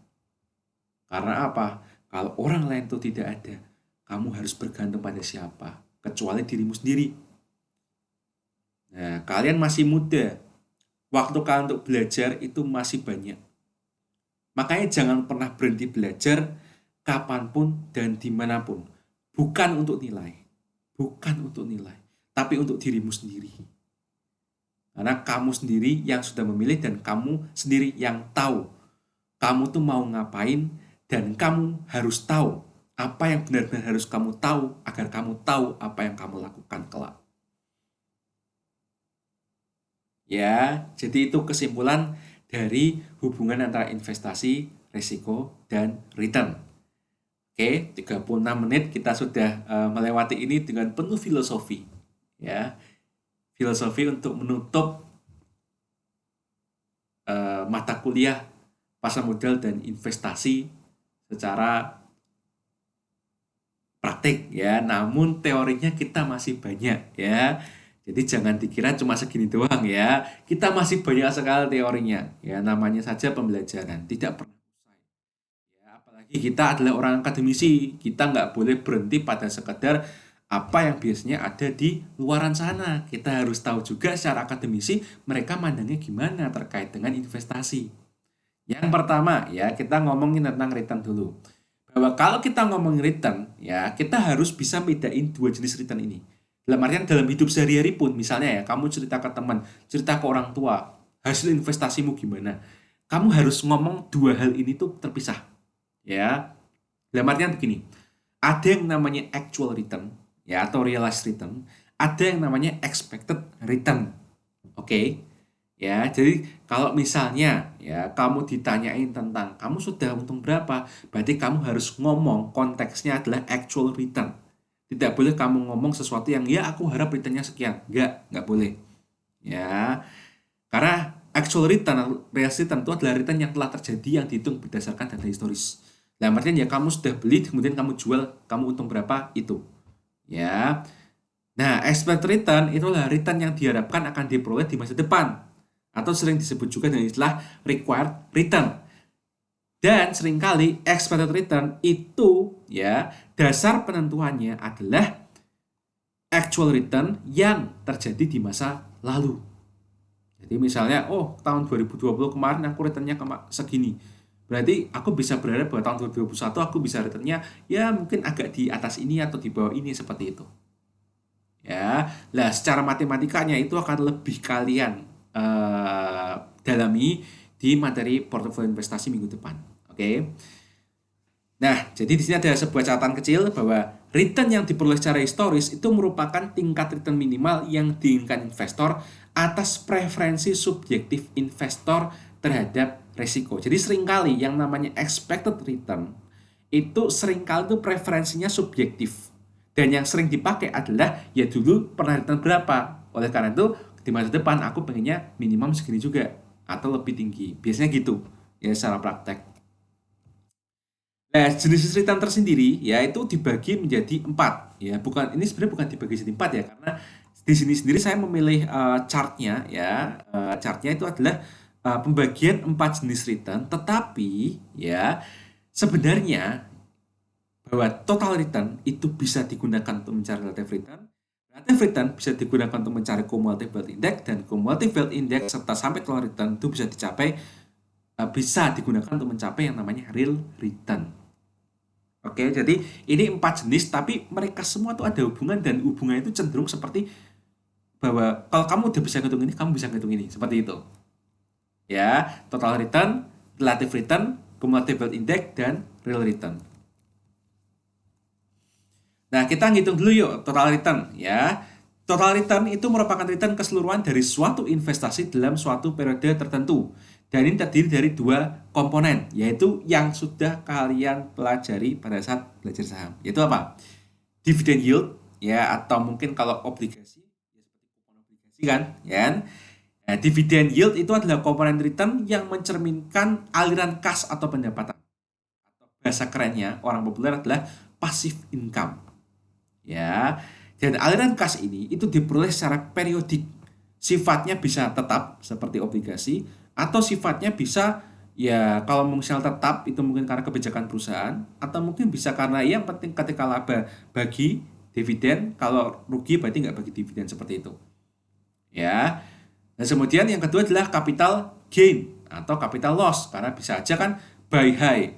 Karena apa? Kalau orang lain itu tidak ada, kamu harus bergantung pada siapa? Kecuali dirimu sendiri. Nah, kalian masih muda. Waktu kalian untuk belajar itu masih banyak. Makanya jangan pernah berhenti belajar kapanpun dan dimanapun. Bukan untuk nilai. Bukan untuk nilai. Tapi untuk dirimu sendiri. Karena kamu sendiri yang sudah memilih dan kamu sendiri yang tahu. Kamu tuh mau ngapain dan kamu harus tahu apa yang benar-benar harus kamu tahu agar kamu tahu apa yang kamu lakukan kelak. Ya, jadi itu kesimpulan dari hubungan antara investasi, risiko, dan return. Oke, 36 menit kita sudah melewati ini dengan penuh filosofi. Ya, filosofi untuk menutup mata kuliah pasar modal dan investasi secara praktik ya, namun teorinya kita masih banyak ya. Jadi jangan dikira cuma segini doang ya. Kita masih banyak sekali teorinya. Ya, namanya saja pembelajaran, tidak pernah usai. Ya, apalagi kita adalah orang akademisi, kita nggak boleh berhenti pada sekedar apa yang biasanya ada di luaran sana. Kita harus tahu juga secara akademisi mereka mandangnya gimana terkait dengan investasi. Yang pertama ya, kita ngomongin tentang return dulu. Bahwa kalau kita ngomongin return, ya kita harus bisa bedain dua jenis return ini. Dalam artian dalam hidup sehari-hari pun, misalnya ya, kamu cerita ke teman, cerita ke orang tua, hasil investasimu gimana. Kamu harus ngomong dua hal ini tuh terpisah. Ya, dalam artian begini, ada yang namanya actual return, ya atau realized return, ada yang namanya expected return. Oke. Ya, jadi kalau misalnya ya kamu ditanyain tentang kamu sudah untung berapa, berarti kamu harus ngomong konteksnya adalah actual return. Tidak boleh kamu ngomong sesuatu yang ya aku harap returnnya sekian. Nggak boleh. Ya, karena actual return, real return itu adalah return yang telah terjadi yang dihitung berdasarkan data historis. Nah, artinya ya kamu sudah beli, kemudian kamu jual, kamu untung berapa itu. Ya. Nah, expected return itulah return yang diharapkan akan diperoleh di masa depan atau sering disebut juga dengan istilah required return. Dan seringkali expected return itu ya dasar penentuannya adalah actual return yang terjadi di masa lalu. Jadi misalnya, oh tahun 2020 kemarin aku returnnya segini. Berarti aku bisa berharap bahwa tahun 2021 aku bisa returnnya ya mungkin agak di atas ini atau di bawah ini seperti itu. Ya, lah secara matematikanya itu akan lebih kalian dalami di materi portofolio investasi minggu depan. Oke. Nah, jadi di sini ada sebuah catatan kecil bahwa return yang diperoleh secara historis itu merupakan tingkat return minimal yang diinginkan investor atas preferensi subjektif investor terhadap resiko. Jadi seringkali yang namanya expected return itu seringkali itu preferensinya subjektif. Dan yang sering dipakai adalah ya dulu pernah return berapa. Oleh karena itu di masa depan aku pengennya minimum segini juga atau lebih tinggi. Biasanya gitu ya secara praktek. Nah, jenis return tersendiri ya itu dibagi menjadi 4 ya. Bukan ini sebenarnya bukan dibagi jadi 4 ya karena di sini sendiri saya memilih chartnya ya. Chartnya itu adalah pembagian 4 jenis return tetapi ya sebenarnya bahwa total return itu bisa digunakan untuk mencari relative return. Relative return bisa digunakan untuk mencari cumulative wealth index, dan cumulative wealth index serta sampai total return itu bisa digunakan untuk mencapai yang namanya real return. Oke, jadi ini 4 jenis, tapi mereka semua tuh ada hubungan, dan hubungan itu cenderung seperti bahwa kalau kamu udah bisa ngitung ini, kamu bisa ngitung ini, seperti itu. Ya, total return, relative return, cumulative wealth index, dan real return. Nah, kita ngitung dulu yuk total return ya. Total return itu merupakan return keseluruhan dari suatu investasi dalam suatu periode tertentu. Dan ini terdiri dari dua komponen, yaitu yang sudah kalian pelajari pada saat belajar saham. Yaitu apa? Dividend yield, ya, atau mungkin kalau obligasi, ya seperti kupon obligasi kan, ya. Nah, dividend yield itu adalah komponen return yang mencerminkan aliran kas atau pendapatan. Atau bahasa kerennya, orang populer adalah passive income. Ya, dan aliran kas ini itu diperoleh secara periodik. Sifatnya bisa tetap seperti obligasi, atau sifatnya bisa, ya, kalau misalnya tetap itu mungkin karena kebijakan perusahaan, atau mungkin bisa karena yang penting ketika laba bagi dividen, kalau rugi berarti nggak bagi dividen, seperti itu. Ya. Dan kemudian yang kedua adalah capital gain atau capital loss, karena bisa aja kan buy high,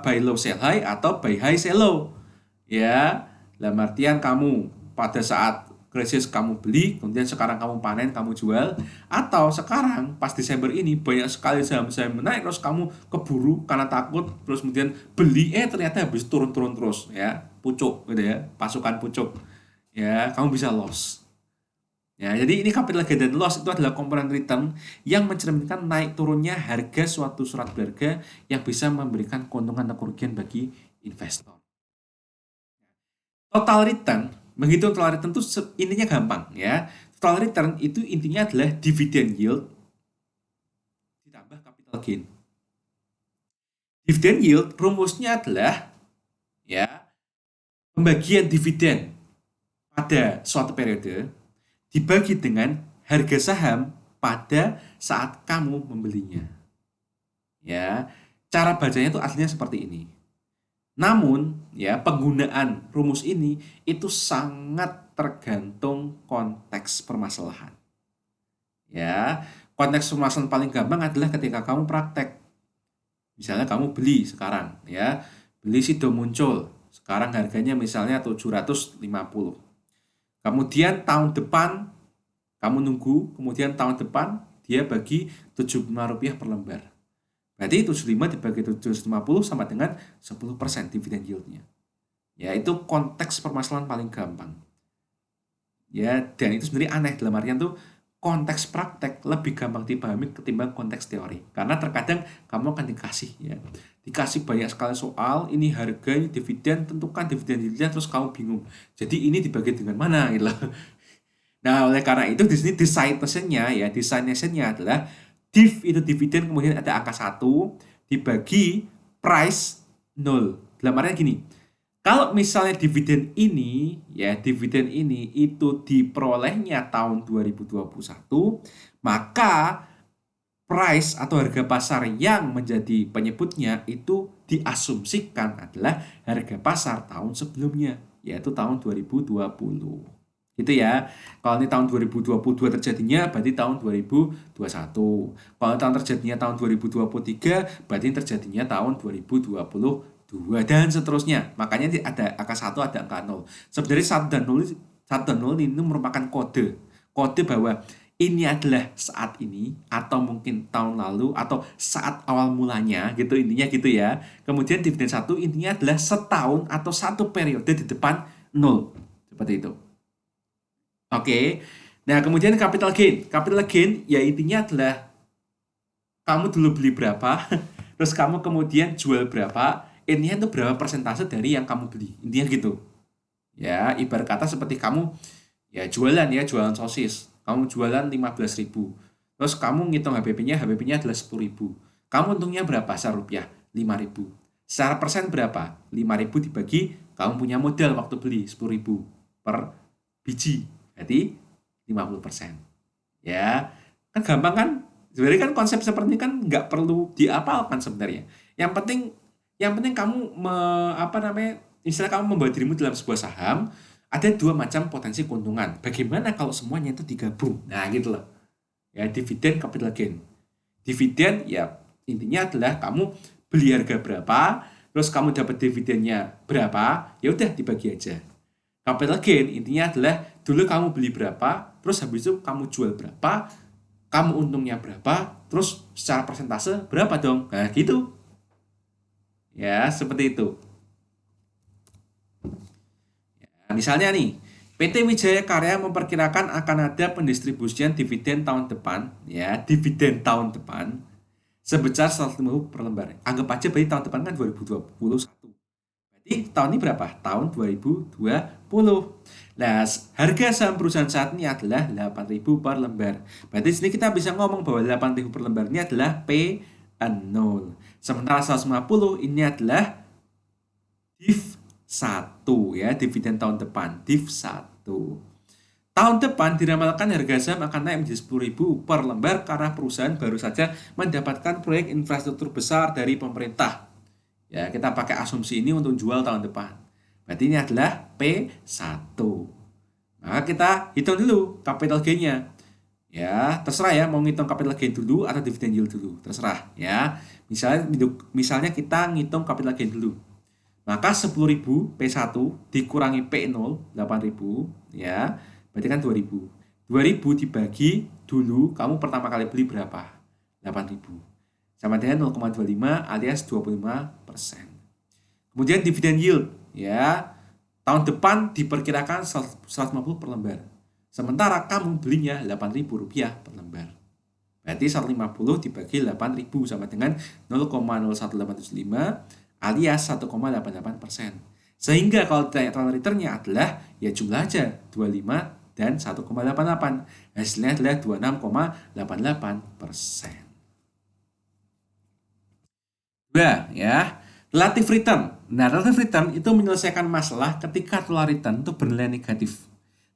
buy low sell high, atau buy high sell low. Ya, dalam artian kamu pada saat krisis kamu beli, kemudian sekarang kamu panen, kamu jual, atau sekarang pas Desember ini banyak sekali saham-saham menaik, terus kamu keburu karena takut, terus kemudian beli, ternyata habis turun-turun terus, ya, pucuk gitu ya, pasukan pucuk, ya, kamu bisa loss. Ya, jadi ini capital gain dan loss itu adalah komponen return yang mencerminkan naik turunnya harga suatu surat berharga yang bisa memberikan keuntungan atau kerugian bagi investor. Total return, menghitung total return itu intinya gampang ya. Total return itu intinya adalah dividend yield ditambah capital gain. Dividend yield rumusnya adalah, ya, pembagian dividen pada suatu periode dibagi dengan harga saham pada saat kamu membelinya. Ya, cara bacanya itu aslinya seperti ini. Namun, ya, penggunaan rumus ini itu sangat tergantung konteks permasalahan. Ya, konteks permasalahan paling gampang adalah ketika kamu praktek. Misalnya kamu beli sekarang, ya. Beli Sido muncul. Sekarang harganya misalnya 750. Kemudian tahun depan kamu nunggu, kemudian tahun depan dia bagi Rp75 per lembar. Berarti 75 dibagi 750 sama dengan 10% dividen yieldnya. Ya, itu konteks permasalahan paling gampang. Ya, dan itu sebenarnya aneh, dalam artian tuh konteks praktek lebih gampang dipahami ketimbang konteks teori. Karena terkadang kamu akan dikasih, ya, dikasih banyak sekali soal, ini harga, ini dividen, tentukan dividen yieldnya, terus kamu bingung. Jadi ini dibagi dengan mana gitu. Nah, oleh karena itu di sini design nation-nya adalah div itu dividen, kemudian ada angka 1 dibagi price 0. Dalam artinya gini, kalau misalnya dividen ini itu diperolehnya tahun 2021, maka price atau harga pasar yang menjadi penyebutnya itu diasumsikan adalah harga pasar tahun sebelumnya, yaitu tahun 2020. Gitu ya. Kalau ini tahun 2022 terjadinya, berarti tahun 2021. Kalau tahun terjadinya tahun 2023, berarti terjadinya tahun 2022 dan seterusnya. Makanya ada angka 1, ada angka 0. Sebenarnya 1 dan 0 ini merupakan kode. Kode bahwa ini adalah saat ini, atau mungkin tahun lalu, atau saat awal mulanya, gitu, intinya gitu ya. Kemudian dividen 1 intinya adalah setahun atau satu periode di depan 0. Seperti itu. Oke. Nah, kemudian capital gain. Capital gain ya intinya adalah kamu dulu beli berapa, terus kamu kemudian jual berapa, intinya itu berapa persentase dari yang kamu beli. Intinya gitu. Ya, ibarat kata seperti kamu, ya, jualan sosis. Kamu jualan 15.000. Terus kamu ngitung HPP-nya adalah 10.000. Kamu untungnya berapa secara rupiah? 5.000. Secara persen berapa? 5.000 dibagi kamu punya modal waktu beli 10.000 per biji. Berarti 50%. Ya, kan gampang kan? Sebenarnya kan konsep seperti ini kan nggak perlu diapalkan sebenarnya. Yang penting kamu istilah kamu membawa dirimu dalam sebuah saham, Ada dua macam potensi keuntungan. Bagaimana kalau semuanya itu digabung? Nah, gitu loh. Ya, dividen capital gain. Dividen ya intinya adalah kamu beli harga berapa, terus kamu dapat dividennya berapa, ya udah dibagi aja. Capital gain intinya adalah dulu kamu beli berapa, terus habis itu kamu jual berapa, kamu untungnya berapa, terus secara persentase berapa dong? Nah, gitu. Ya, seperti itu. Nah, misalnya nih, PT Wijaya Karya memperkirakan akan ada pendistribusian dividen tahun depan, ya, dividen tahun depan sebesar 150 per lembar. Anggap aja berarti tahun depan kan 2021. Berarti tahun ini berapa? Tahun 2020. Nah, harga saham perusahaan saat ini adalah 8.000 per lembar. Berarti sini kita bisa ngomong bahwa 8.000 per lembar ini adalah P0. Sementara 150 ini adalah div 1 ya, dividen tahun depan, div 1. Tahun depan diramalkan harga saham akan naik menjadi 10.000 per lembar karena perusahaan baru saja mendapatkan proyek infrastruktur besar dari pemerintah. Ya, kita pakai asumsi ini untuk jual tahun depan. Berarti ini adalah P1. Maka kita hitung dulu capital gain-nya. Ya, terserah ya mau ngitung capital gain dulu atau dividend yield dulu, terserah ya. Misalnya kita ngitung capital gain dulu. Maka 10.000 P1 dikurangi P0 8.000 ya. Berarti kan 2.000. 2.000 dibagi dulu kamu pertama kali beli berapa? 8.000. Sama dengan 0,25 alias 25%. Kemudian dividen yield ya. Tahun depan diperkirakan 150 per lembar. Sementara kamu belinya Rp8.000 per lembar. Berarti 150 dibagi 8.000 sama dengan 0,01875 alias 1,88%. Sehingga kalau ditanya total returnnya adalah ya jumlah aja 25 dan 1,88. Hasilnya adalah 26,88%. Dua ya, relative return. Nah, relative return itu menyelesaikan masalah ketika total return itu bernilai negatif.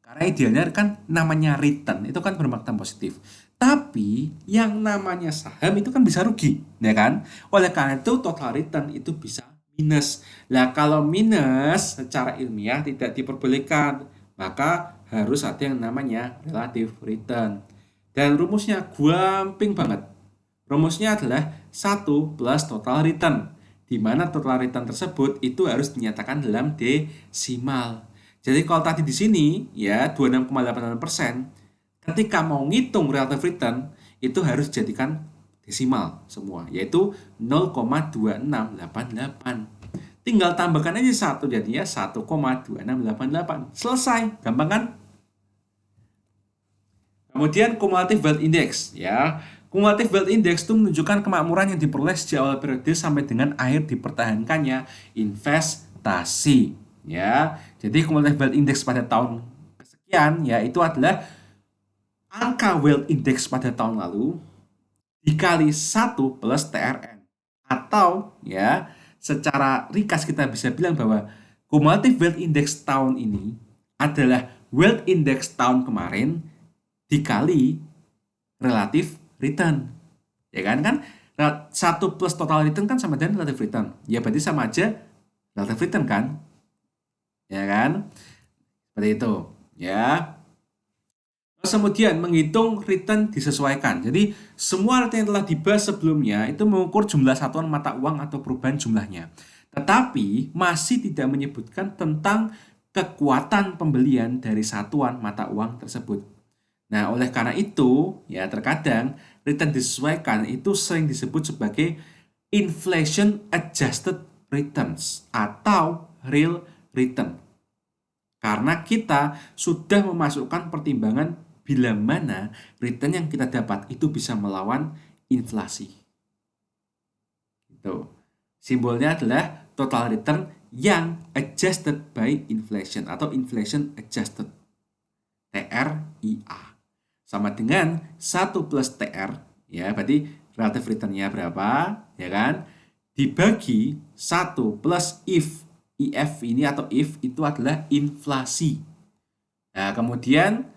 Karena idealnya kan namanya return itu kan bermakna positif. Tapi yang namanya saham itu kan bisa rugi, ya kan? Oleh karena itu total return itu bisa minus. Nah, kalau minus secara ilmiah tidak diperbolehkan, maka harus ada yang namanya relative return. Dan rumusnya gampang banget. Rumusnya adalah 1 plus total return, di mana total return tersebut itu harus dinyatakan dalam desimal. Jadi kalau tadi di sini ya 26,88%, ketika mau ngitung relative return itu harus jadikan desimal semua, yaitu 0,2688. Tinggal tambahkan aja 1 jadinya 1,2688. Selesai, gampang kan? Kemudian cumulative wealth index ya. Cumulative wealth index itu menunjukkan kemakmuran yang diperoleh sejak awal periode sampai dengan akhir dipertahankannya investasi ya. Jadi cumulative wealth index pada tahun kesekian ya itu adalah angka wealth index pada tahun lalu dikali 1 plus TRN. Atau ya secara ringkas kita bisa bilang bahwa cumulative wealth index tahun ini adalah wealth index tahun kemarin dikali relative return. Ya kan 1 plus total return kan sama dengan relative return. Ya berarti sama aja relative return kan? Ya kan? Seperti itu, ya. Terus kemudian menghitung return disesuaikan. Jadi semua return yang telah dibahas sebelumnya itu mengukur jumlah satuan mata uang atau perubahan jumlahnya. Tetapi masih tidak menyebutkan tentang kekuatan pembelian dari satuan mata uang tersebut. Nah, oleh karena itu, ya terkadang return disesuaikan itu sering disebut sebagai inflation adjusted returns atau real return. Karena kita sudah memasukkan pertimbangan bila mana return yang kita dapat itu bisa melawan inflasi. Itu. Simbolnya adalah total return yang adjusted by inflation atau inflation adjusted. TRIA. Sama dengan 1 plus TR, ya berarti relative return-nya berapa, ya kan? Dibagi 1 plus IF ini atau if itu adalah inflasi. Nah, kemudian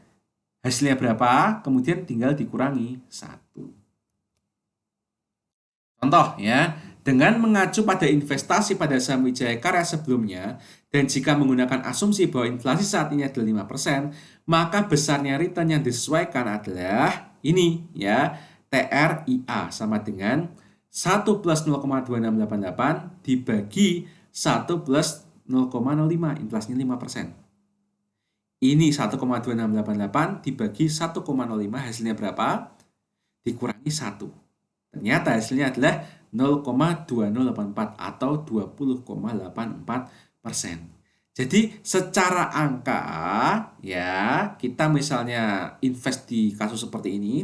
hasilnya berapa? Kemudian tinggal dikurangi 1. Contoh ya, Dengan mengacu pada investasi pada saham Wijaya Karya sebelumnya, dan jika menggunakan asumsi bahwa inflasi saat ini adalah 5%, maka besarnya return yang disesuaikan adalah ini ya, TRIA sama dengan 1 plus 0,2688 dibagi 1 plus 0,05, inflasinya 5%. Ini 1,2688 dibagi 1,05, hasilnya berapa? Dikurangi 1. Ternyata hasilnya adalah 0,2084 atau 20,84%. Jadi secara angka ya, kita misalnya invest di kasus seperti ini,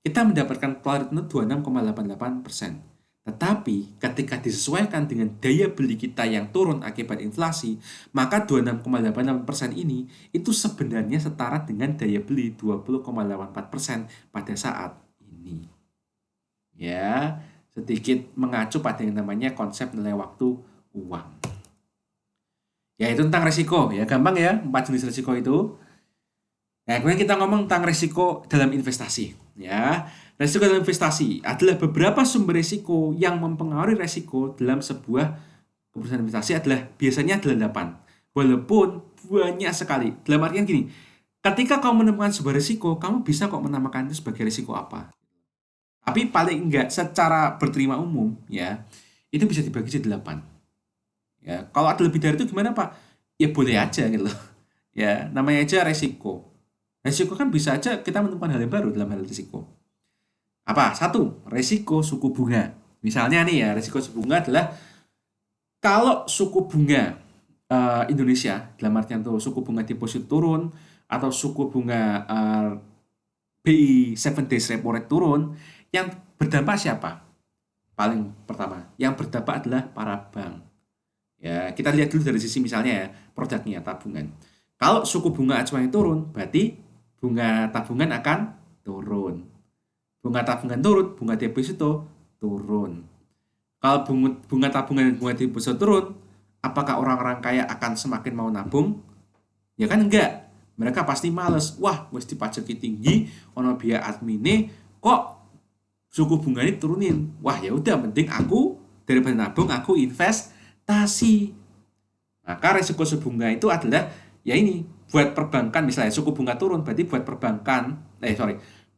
kita mendapatkan total return 26,88%. Tetapi ketika disesuaikan dengan daya beli kita yang turun akibat inflasi, maka 26,88% ini itu sebenarnya setara dengan daya beli 20,84% pada saat ini. Ya, sedikit mengacu pada yang namanya konsep nilai waktu uang. Ya, itu tentang resiko. Ya, gampang ya, 4 jenis resiko itu. Nah, kemudian kita ngomong tentang resiko dalam investasi. Ya, resiko dalam investasi adalah beberapa sumber resiko yang mempengaruhi resiko dalam sebuah keputusan investasi adalah biasanya adalah 8. Walaupun banyak sekali. Dalam artian gini, ketika kamu menemukan sebuah resiko, kamu bisa kok menamakan itu sebagai resiko apa. Tapi paling enggak secara berterima umum ya, itu bisa dibagi jadi 8. Ya, kalau ada lebih dari itu gimana, Pak? Ya boleh aja gitu loh. Ya, namanya aja resiko. Resiko kan bisa aja kita menemukan hal yang baru dalam hal resiko. Apa? Satu, resiko suku bunga. Misalnya nih ya, resiko suku bunga adalah kalau suku bunga Indonesia, dalam artian tuh suku bunga deposit turun atau suku bunga BI 7 days repo rate turun, yang berdampak siapa? Paling pertama, yang berdampak adalah para bank. Ya, kita lihat dulu dari sisi misalnya ya, produknya tabungan. Kalau suku bunga acuannya turun, berarti bunga tabungan akan turun. Bunga tabungan turun, bunga deposito turun. Kalau bunga tabungan dan bunga deposito turun, apakah orang-orang kaya akan semakin mau nabung? Ya kan enggak. Mereka pasti males. Wah, wis dipajaki tinggi, ono biaya admine, kok suku bunga ini turunin. Wah, ya udah mending aku daripada nabung aku investasi. Maka risiko suku bunga itu adalah ya ini, buat perbankan misalnya suku bunga turun berarti buat perbankan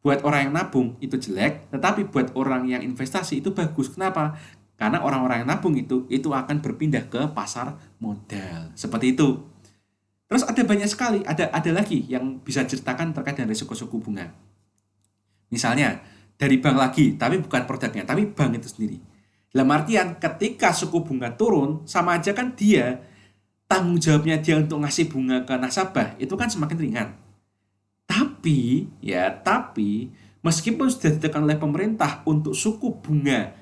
buat orang yang nabung itu jelek, tetapi buat orang yang investasi itu bagus. Kenapa? Karena orang-orang yang nabung itu akan berpindah ke pasar modal. Seperti itu. Terus ada banyak sekali, ada lagi yang bisa ceritakan terkait dengan risiko suku bunga. Misalnya dari bank lagi, tapi bukan produknya, tapi bank itu sendiri. Dalam artian ketika suku bunga turun, sama aja kan dia tanggung jawabnya dia untuk ngasih bunga ke nasabah itu kan semakin ringan. Tapi meskipun sudah ditekan oleh pemerintah untuk suku bunga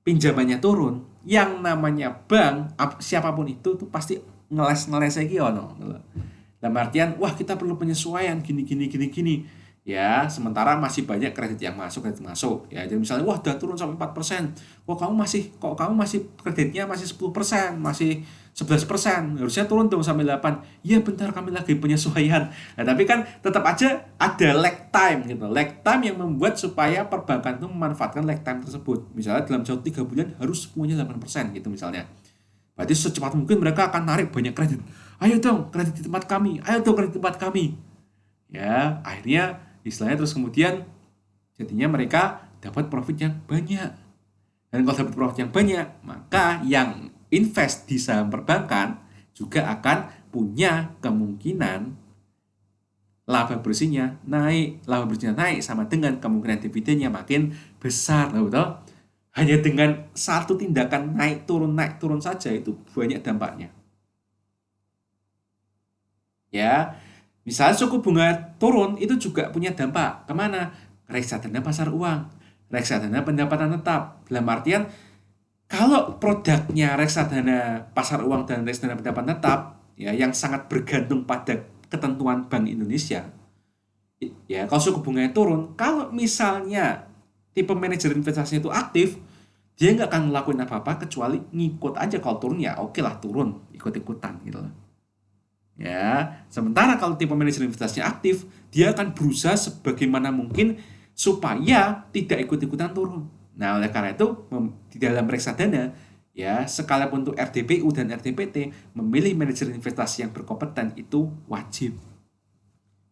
pinjamannya turun, yang namanya bank siapapun itu tuh pasti ngeles lagi ono. Dalam artian, wah kita perlu penyesuaian gini. Ya, sementara masih banyak kredit masuk. Ya, jadi misalnya, wah udah turun sampai 4%. Kok kamu masih kreditnya masih 10%, masih 11%. Harusnya turun dong sampai 8. Ya, bentar kami lagi penyesuaian. Nah, tapi kan tetap aja ada lag time gitu. Lag time yang membuat supaya perbankan itu memanfaatkan lag time tersebut. Misalnya dalam jauh 3 bulan harus semuanya 8% gitu misalnya. Berarti secepat mungkin mereka akan narik banyak kredit. Ayo dong kredit di tempat kami. Ya, akhirnya istilahnya terus kemudian jadinya mereka dapat profit yang banyak. Dan kalau dapat profit yang banyak, maka yang invest di saham perbankan juga akan punya kemungkinan laba bersihnya naik sama dengan kemungkinan dividennya makin besar. Betul? Hanya dengan satu tindakan naik turun saja itu banyak dampaknya. Ya, misalnya suku bunga turun itu juga punya dampak kemana? Reksadana pasar uang, reksadana pendapatan tetap. Dalam artian kalau produknya reksadana pasar uang dan reksadana pendapatan tetap ya yang sangat bergantung pada ketentuan Bank Indonesia. Ya, kalau suku bunganya turun, kalau misalnya tipe manajer investasinya itu aktif, dia nggak akan ngelakuin apa-apa kecuali ngikut aja. Kalau turun ya oke lah turun, ikut-ikutan gitu loh. Ya, sementara kalau tipe manajer investasinya aktif, dia akan berusaha sebagaimana mungkin supaya tidak ikut-ikutan turun. Nah, oleh karena itu di dalam reksadana ya, sekalipun untuk RDPU dan RDPT, memilih manajer investasi yang berkompeten itu wajib.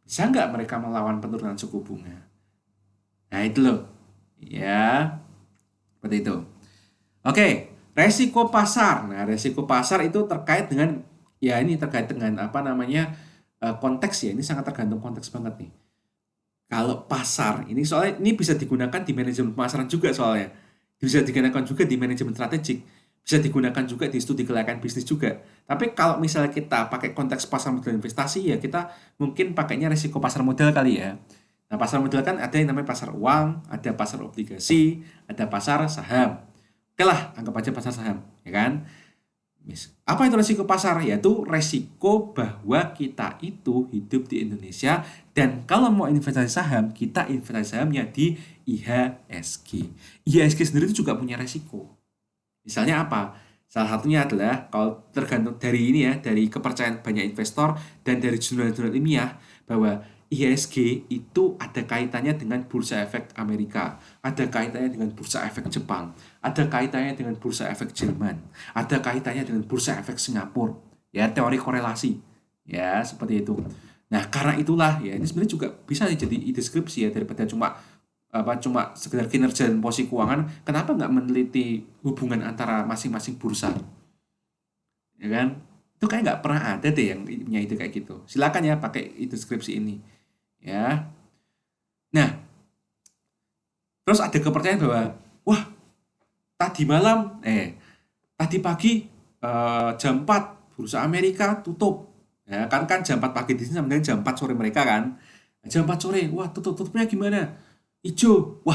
Bisa nggak mereka melawan penurunan suku bunga? Nah, itu loh. Ya, seperti itu. Oke, resiko pasar. Nah, resiko pasar itu terkait dengan ya ini terkait dengan apa namanya konteks ya. Ini sangat tergantung konteks banget nih. Kalau pasar ini soalnya ini bisa digunakan di manajemen pemasaran juga soalnya. Bisa digunakan juga di manajemen strategik. Bisa digunakan juga di studi kelayakan bisnis juga. Tapi kalau misalnya kita pakai konteks pasar modal investasi ya kita mungkin pakainya resiko pasar modal kali ya. Nah, pasar modal kan ada yang namanya pasar uang, ada pasar obligasi, ada pasar saham. Oke lah, anggap aja pasar saham, ya kan? Apa itu resiko pasar? Yaitu resiko bahwa kita itu hidup di Indonesia dan kalau mau investasi saham, kita investasi sahamnya di IHSG. IHSG sendiri itu juga punya resiko. Misalnya apa? Salah satunya adalah kalau tergantung dari ini ya, dari kepercayaan banyak investor dan dari jurnal-jurnal ilmiah bahwa IHSG itu ada kaitannya dengan bursa efek Amerika, ada kaitannya dengan bursa efek Jepang, ada kaitannya dengan bursa efek Jerman, ada kaitannya dengan bursa efek Singapura. Ya, teori korelasi. Ya, seperti itu. Nah, karena itulah ya ini sebenarnya juga bisa jadi ide skripsi ya daripada cuma sekedar kinerja dan posisi keuangan, kenapa nggak meneliti hubungan antara masing-masing bursa, ya kan? Itu kayak nggak pernah ada deh yang punya ide kayak gitu. Silakan ya pakai ide skripsi ini, ya. Nah, terus ada kepercayaan bahwa, wah tadi malam, tadi pagi jam 4 bursa Amerika tutup, ya kan jam 4 pagi di sini sama dengan jam 4 sore mereka kan, jam 4 sore, wah tutupnya gimana? Ijo,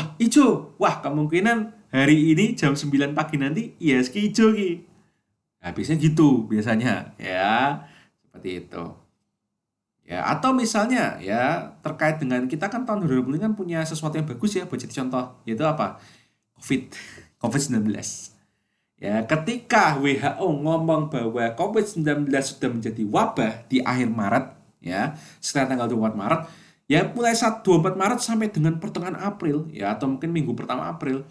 wah kemungkinan hari ini jam 9 pagi nanti ISG hijau ki. Nah, biasanya gitu biasanya ya seperti itu. Ya, atau misalnya ya terkait dengan kita kan tahun 2020 ini kan punya sesuatu yang bagus ya buat jadi contoh, yaitu apa? COVID, COVID-19. Ya, ketika WHO ngomong bahwa COVID-19 sudah menjadi wabah di akhir Maret, ya, setelah tanggal 24 Maret, ya mulai 24 Maret sampai dengan pertengahan April, ya, atau mungkin minggu pertama April,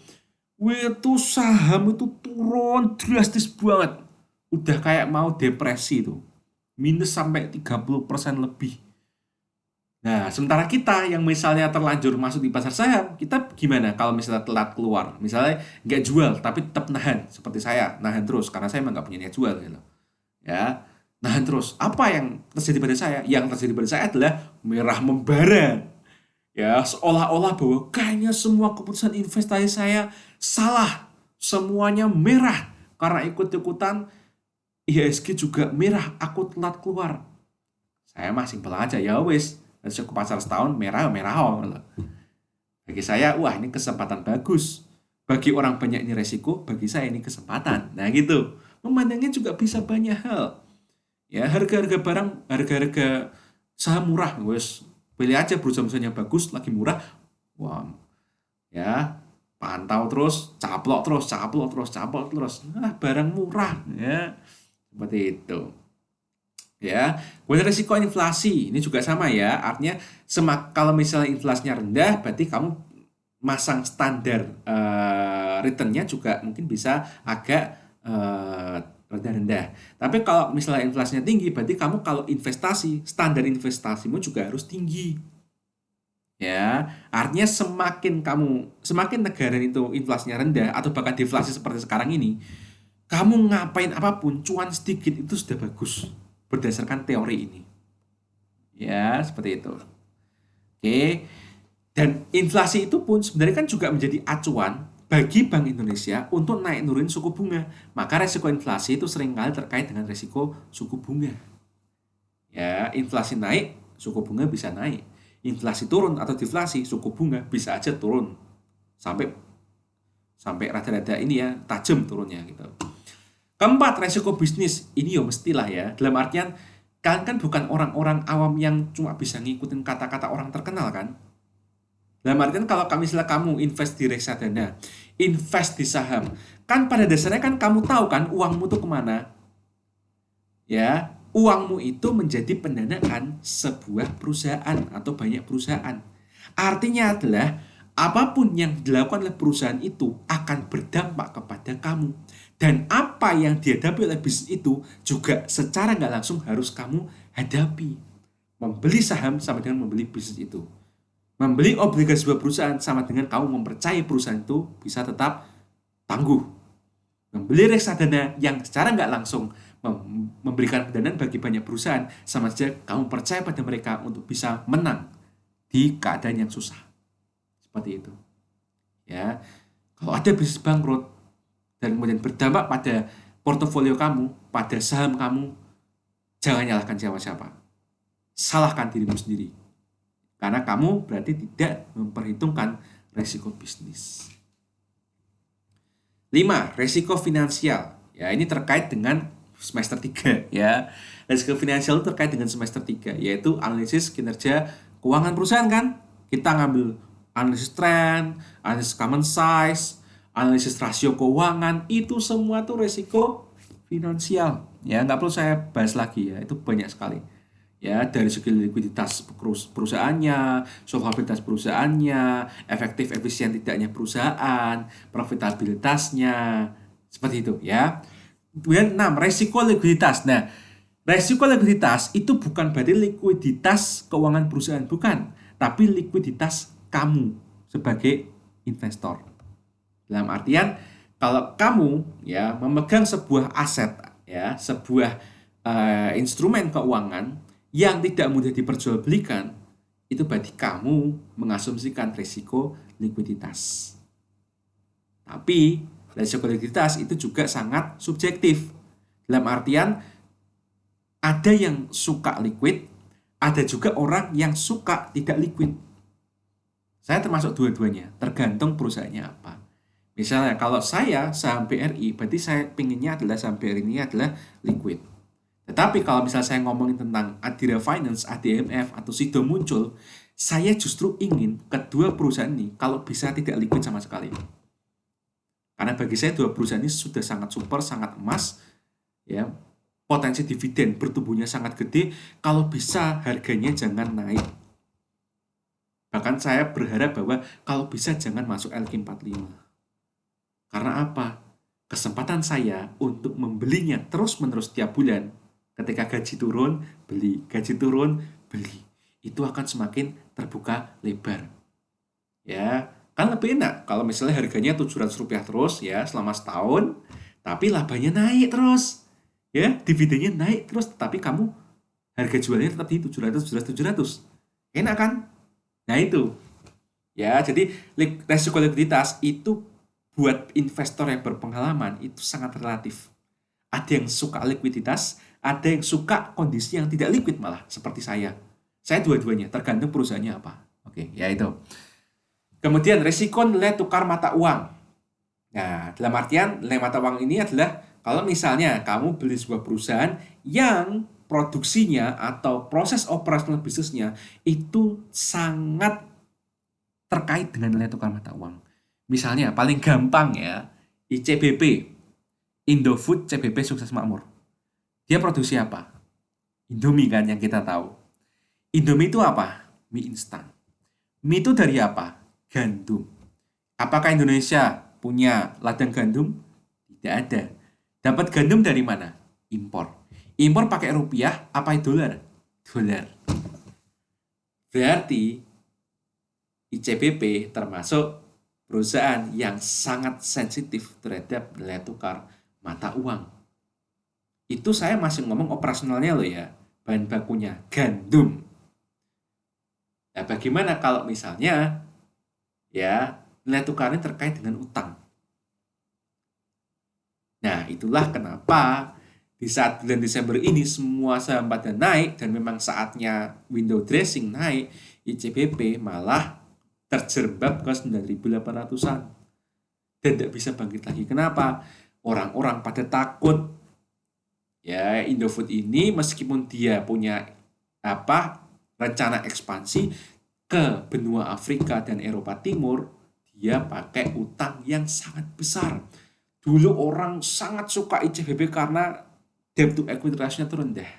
itu saham itu turun drastis banget. Udah kayak mau depresi tuh. Minus sampai 30% lebih. Nah, sementara kita yang misalnya terlanjur masuk di pasar saham, kita gimana kalau misalnya telat keluar? Misalnya nggak jual, tapi tetap nahan. Seperti saya, nahan terus. Karena saya emang nggak punya niat jual gitu. Ya, nahan terus. Apa yang terjadi pada saya? Yang terjadi pada saya adalah merah membara. Ya, seolah-olah bahwa kayaknya semua keputusan investasi saya salah. Semuanya merah. Karena ikut-ikutan IHSG juga merah. Aku telat keluar. Saya masih simpel aja. Ya wis, ke pasar setahun merah merah gitu. Bagi saya, wah ini kesempatan bagus. Bagi orang banyak ini resiko, bagi saya ini kesempatan. Nah gitu. Memandangnya juga bisa banyak hal. Ya, harga-harga barang, harga-harga saham murah, wes. Pilih aja perusahaan-perusahaan yang bagus, lagi murah. Wah, ya pantau terus, caplok terus, caplok terus, caplok terus. Nah, barang murah, ya. Seperti itu. Ya, kemudian risiko inflasi ini juga sama ya. Artinya kalau misalnya inflasinya rendah, berarti kamu masang standar returnnya juga mungkin bisa agak rendah-rendah. Tapi kalau misalnya inflasinya tinggi, berarti kamu kalau investasi, standar investasimu juga harus tinggi. Ya, artinya semakin negara itu inflasinya rendah atau bahkan deflasi seperti sekarang ini, kamu ngapain apapun, cuan sedikit itu sudah bagus berdasarkan teori ini. Ya, seperti itu. Oke. Dan inflasi itu pun sebenarnya kan juga menjadi acuan bagi Bank Indonesia untuk naik nurin suku bunga. Maka resiko inflasi itu seringkali terkait dengan resiko suku bunga. Ya, inflasi naik, suku bunga bisa naik. Inflasi turun atau deflasi, suku bunga bisa aja turun. Sampai sampai rada-rada ini ya, tajam turunnya gitu. Keempat, resiko bisnis. Ini ya mestilah ya. Dalam artian, kalian kan bukan orang-orang awam yang cuma bisa ngikutin kata-kata orang terkenal kan. Dalam artian kalau misalnya kamu invest di reksadana, invest di saham, kan pada dasarnya kan kamu tahu kan uangmu tuh kemana. Ya, uangmu itu menjadi pendanaan sebuah perusahaan atau banyak perusahaan. Artinya adalah apapun yang dilakukan oleh perusahaan itu akan berdampak kepada kamu. Dan apa yang dihadapi oleh bisnis itu juga secara nggak langsung harus kamu hadapi. Membeli saham sama dengan membeli bisnis itu. Membeli obligasi sebuah perusahaan sama dengan kamu mempercayai perusahaan itu bisa tetap tangguh. Membeli reksadana yang secara nggak langsung memberikan pendanaan bagi banyak perusahaan sama saja kamu percaya pada mereka untuk bisa menang di keadaan yang susah. Seperti itu. Ya. Kalau ada bisnis bangkrut dan kemudian berdampak pada portofolio kamu, pada saham kamu, jangan nyalahkan siapa-siapa. Salahkan dirimu sendiri. Karena kamu berarti tidak memperhitungkan resiko bisnis. 5. Resiko finansial. Ya, ini terkait dengan semester 3 ya. Resiko finansial itu terkait dengan semester 3 yaitu analisis kinerja keuangan perusahaan kan. Kita ngambil analisis trend, analisis common size, analisis rasio keuangan, itu semua tuh resiko finansial. Ya, nggak perlu saya bahas lagi ya, itu banyak sekali. Ya, dari segi likuiditas perusahaannya, solvabilitas perusahaannya, efektif efisien tidaknya perusahaan, profitabilitasnya, seperti itu ya. Kemudian 6, resiko likuiditas. Nah, resiko likuiditas itu bukan berarti likuiditas keuangan perusahaan, bukan, tapi likuiditas kamu sebagai investor. Dalam artian kalau kamu ya memegang sebuah aset ya, sebuah instrumen keuangan yang tidak mudah diperjualbelikan, itu berarti kamu mengasumsikan risiko likuiditas. Tapi risiko likuiditas itu juga sangat subjektif. Dalam artian ada yang suka liquid, ada juga orang yang suka tidak liquid. Saya termasuk dua-duanya, tergantung perusahaannya apa. Misalnya kalau saya saham BRI, berarti saya pinginnya adalah saham BRI ini adalah liquid. Tetapi kalau misalnya saya ngomongin tentang Adira Finance, ADMF, atau Sido muncul, saya justru ingin kedua perusahaan ini kalau bisa tidak liquid sama sekali. Karena bagi saya dua perusahaan ini sudah sangat super, sangat emas, ya, potensi dividen bertumbuhnya sangat gede, kalau bisa harganya jangan naik. Bahkan saya berharap bahwa kalau bisa jangan masuk LQ45. Karena apa? Kesempatan saya untuk membelinya terus-menerus tiap bulan, ketika gaji turun, beli. Gaji turun, beli. Itu akan semakin terbuka lebar. Ya, kan lebih enak kalau misalnya harganya Rp700 terus ya selama setahun, tapi labanya naik terus. Ya, dividennya naik terus, tapi kamu harga jualnya tetap di 700, 700, 700. Enak kan? Nah itu. Ya, jadi resiko likuiditas itu buat investor yang berpengalaman itu sangat relatif. Ada yang suka likuiditas, ada yang suka kondisi yang tidak liquid malah, seperti saya. Saya dua-duanya, tergantung perusahaannya apa. Oke, ya itu. Kemudian resiko nilai tukar mata uang. Nah, dalam artian nilai mata uang ini adalah kalau misalnya kamu beli sebuah perusahaan yang produksinya atau proses operasional bisnisnya itu sangat terkait dengan nilai tukar mata uang. Misalnya paling gampang ya, ICBP, Indofood CBP Sukses Makmur. Dia produksi apa? Indomie kan yang kita tahu. Indomie itu apa? Mie instan. Mie itu dari apa? Gandum. Apakah Indonesia punya ladang gandum? Tidak ada. Dapat gandum dari mana? Impor. Impor pakai rupiah apa dolar? Dolar. Berarti ICBP termasuk perusahaan yang sangat sensitif terhadap nilai tukar mata uang. Itu saya masih ngomong operasionalnya loh ya, bahan bakunya gandum. Nah, bagaimana kalau misalnya ya nilai tukarnya terkait dengan utang? Nah, itulah kenapa di saat bulan Desember ini semua saham pada naik dan memang saatnya window dressing naik, ICBP malah terjerembab ke 9.800-an dan tidak bisa bangkit lagi. Kenapa? Orang-orang pada takut ya Indofood ini meskipun dia punya rencana ekspansi ke benua Afrika dan Eropa Timur, dia pakai utang yang sangat besar. Dulu orang sangat suka ICBP karena debt to equity ratio-nya tuh rendah.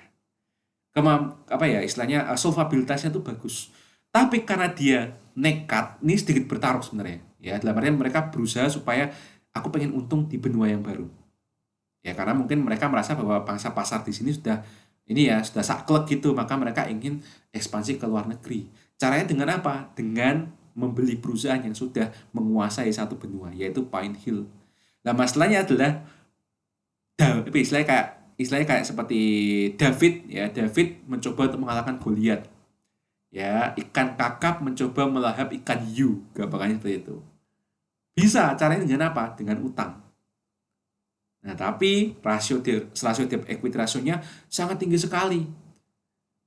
Istilahnya solvabilitasnya tuh bagus. Tapi karena dia nekat, ini sedikit bertaruh sebenarnya. Ya, dalam artian mereka berusaha supaya aku pengen untung di benua yang baru. Ya, karena mungkin mereka merasa bahwa pangsa pasar di sini sudah ini ya, sudah saklek gitu, maka mereka ingin ekspansi ke luar negeri. Caranya dengan apa? Dengan membeli perusahaan yang sudah menguasai satu benua, yaitu Pine Hill. Nah, masalahnya adalah istilahnya kayak seperti David ya, David mencoba untuk mengalahkan Goliat. Ya, ikan kakap mencoba melahap ikan hiu, gampangannya seperti itu. Bisa, caranya dengan apa? Dengan utang. Nah, tapi rasio debt equity rasionya sangat tinggi sekali.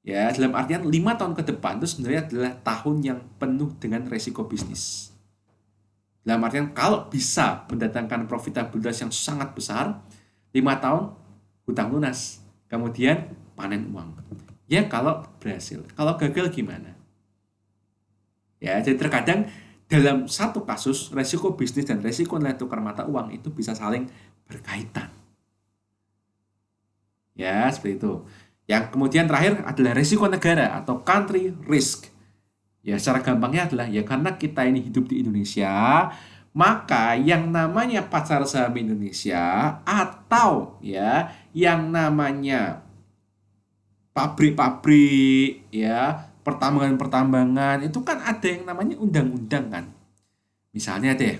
Ya, dalam artian 5 tahun ke depan itu sebenarnya adalah tahun yang penuh dengan resiko bisnis. Dalam artian kalau bisa mendatangkan profitabilitas yang sangat besar, 5 tahun hutang lunas, kemudian panen uang. Ya kalau berhasil, kalau gagal gimana? Ya, jadi terkadang dalam satu kasus resiko bisnis dan resiko nilai tukar mata uang itu bisa saling berkaitan. Ya, seperti itu. Yang kemudian terakhir adalah risiko negara atau country risk. Ya, secara gampangnya adalah ya karena kita ini hidup di Indonesia, maka yang namanya pasar saham Indonesia atau ya yang namanya pabrik-pabrik ya, pertambangan-pertambangan itu kan ada yang namanya undang-undang kan. Misalnya deh,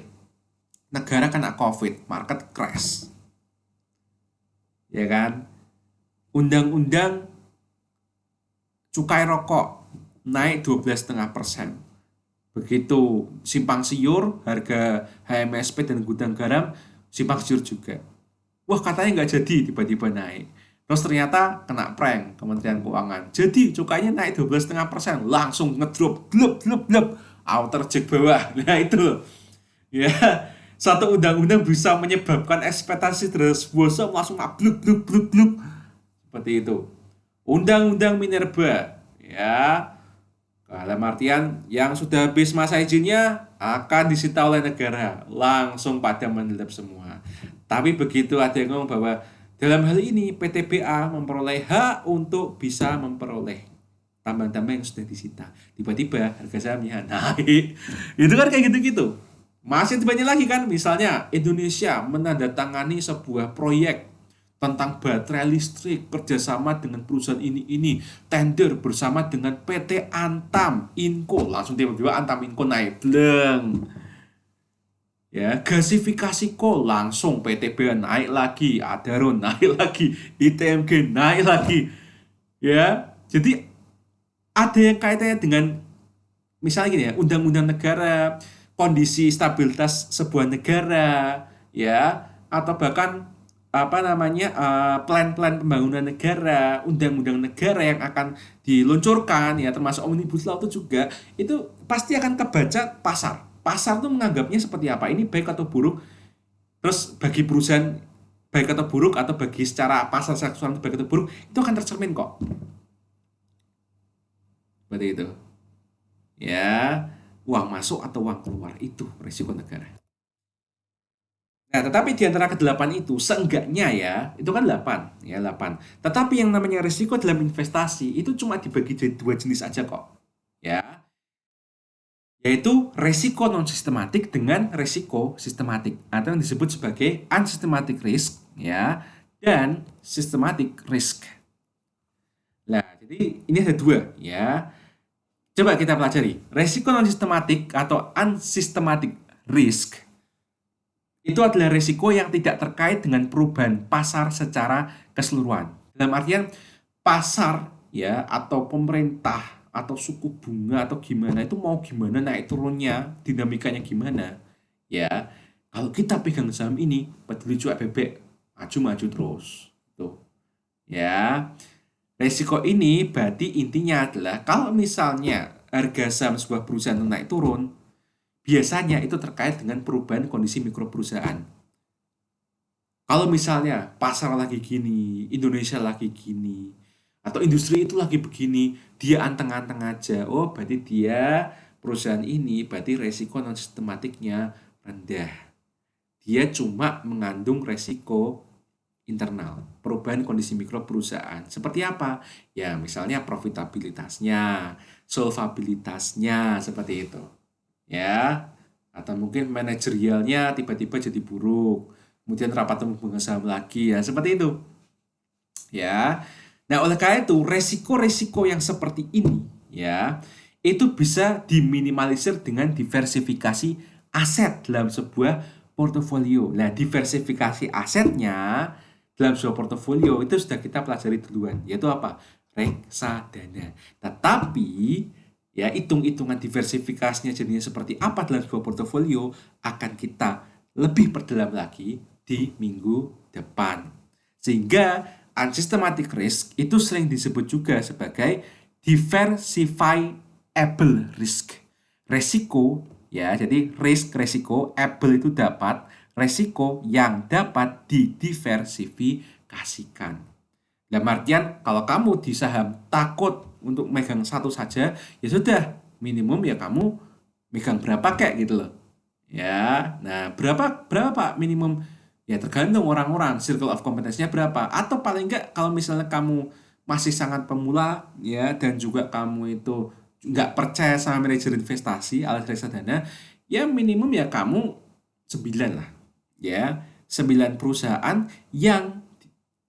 negara kena COVID, market crash, ya kan? Undang-undang cukai rokok naik 12,5%. Begitu simpang siur, harga HMSP dan gudang garam simpang siur juga. Wah, katanya nggak jadi, tiba-tiba naik. Terus ternyata kena prank Kementerian Keuangan. Jadi cukainya naik 12,5%, langsung ngedrop, glub, glub, glub. Outer check bawah. Nah itu loh. Ya, satu undang-undang bisa menyebabkan ekspektasi terhadap sebuah saham langsung bluk, bluk, bluk, bluk. Seperti itu. Undang-undang minerba. Ya, dalam artian yang sudah habis masa izinnya akan disita oleh negara, langsung pada mendelep semua. Tapi begitu ada yang ngomong bahwa dalam hal ini PTBA memperoleh hak untuk bisa memperoleh tambang-tambang yang sudah disita. Tiba-tiba harga sahamnya naik. Itu kan kayak gitu-gitu. Masih banyak lagi kan, misalnya Indonesia menandatangani sebuah proyek tentang baterai listrik kerjasama dengan perusahaan ini tender bersama dengan PT Antam Inco, langsung tiba-tiba Antam Inco naik bleng ya, gasifikasi coal langsung PTB naik lagi, Adaro naik lagi, ITMG naik lagi ya. Jadi ada yang kaitannya dengan misalnya gini ya, undang-undang negara, kondisi stabilitas sebuah negara, ya, atau bahkan apa namanya plan-plan pembangunan negara, undang-undang negara yang akan diluncurkan, ya, termasuk omnibus law itu juga, itu pasti akan kebaca pasar. Pasar tuh menganggapnya seperti apa? Ini baik atau buruk? Terus bagi perusahaan baik atau buruk atau bagi secara pasar seksual baik atau buruk itu akan tercermin kok. Seperti itu. Ya, uang masuk atau uang keluar itu risiko negara. Nah, tetapi di antara kedelapan itu, seenggaknya ya, itu kan 8, ya 8. Tetapi yang namanya risiko dalam investasi itu cuma dibagi jadi dua jenis aja kok. Ya, yaitu risiko non sistematik dengan risiko sistematik atau yang disebut sebagai unsystematic risk ya dan systematic risk. Nah, jadi ini ada dua ya. Coba kita pelajari. Risiko non sistematik atau unsystematic risk itu adalah risiko yang tidak terkait dengan perubahan pasar secara keseluruhan. Dalam artian pasar ya atau pemerintah atau suku bunga atau gimana itu mau gimana naik turunnya, dinamikanya gimana. Ya, kalau kita pegang saham ini, peduli cuek bebek, maju-maju terus. Tuh. Ya. Resiko ini berarti intinya adalah kalau misalnya harga saham sebuah perusahaan naik turun, biasanya itu terkait dengan perubahan kondisi mikro perusahaan. Kalau misalnya pasar lagi gini, Indonesia lagi gini, atau industri itu lagi begini, dia anteng-anteng aja. Oh, berarti dia perusahaan ini berarti resiko non sistematiknya rendah. Dia cuma mengandung resiko internal, perubahan kondisi mikro perusahaan. Seperti apa? Ya, misalnya profitabilitasnya, solvabilitasnya, seperti itu. ya, atau mungkin manajerialnya tiba-tiba jadi buruk, kemudian rapat pemegang saham lagi, ya seperti itu, ya. Nah, oleh karena itu resiko-resiko yang seperti ini, ya, itu bisa diminimalisir dengan diversifikasi aset dalam sebuah portofolio. Nah, diversifikasi asetnya dalam sebuah portofolio itu sudah kita pelajari duluan, yaitu apa? Reksadana. Tetapi ya, hitung-hitungan diversifikasinya jadinya seperti apa dalam sebuah portofolio akan kita lebih perdalam lagi di minggu depan. Sehingga unsystematic risk itu sering disebut juga sebagai diversifiable risk. Resiko, ya, jadi risk, resiko, able itu dapat, resiko yang dapat didiversifikasikan. Dalam artian kalau kamu di saham takut untuk megang satu saja, ya sudah, minimum ya kamu megang berapa kayak gitu loh. Ya, nah berapa berapa Pak minimum? Ya tergantung orang-orang, circle of competence-nya berapa. Atau paling enggak kalau misalnya kamu masih sangat pemula ya dan juga kamu itu nggak percaya sama manajer investasi alias reksadana, ya minimum ya kamu 9 lah. Ya, 9 perusahaan yang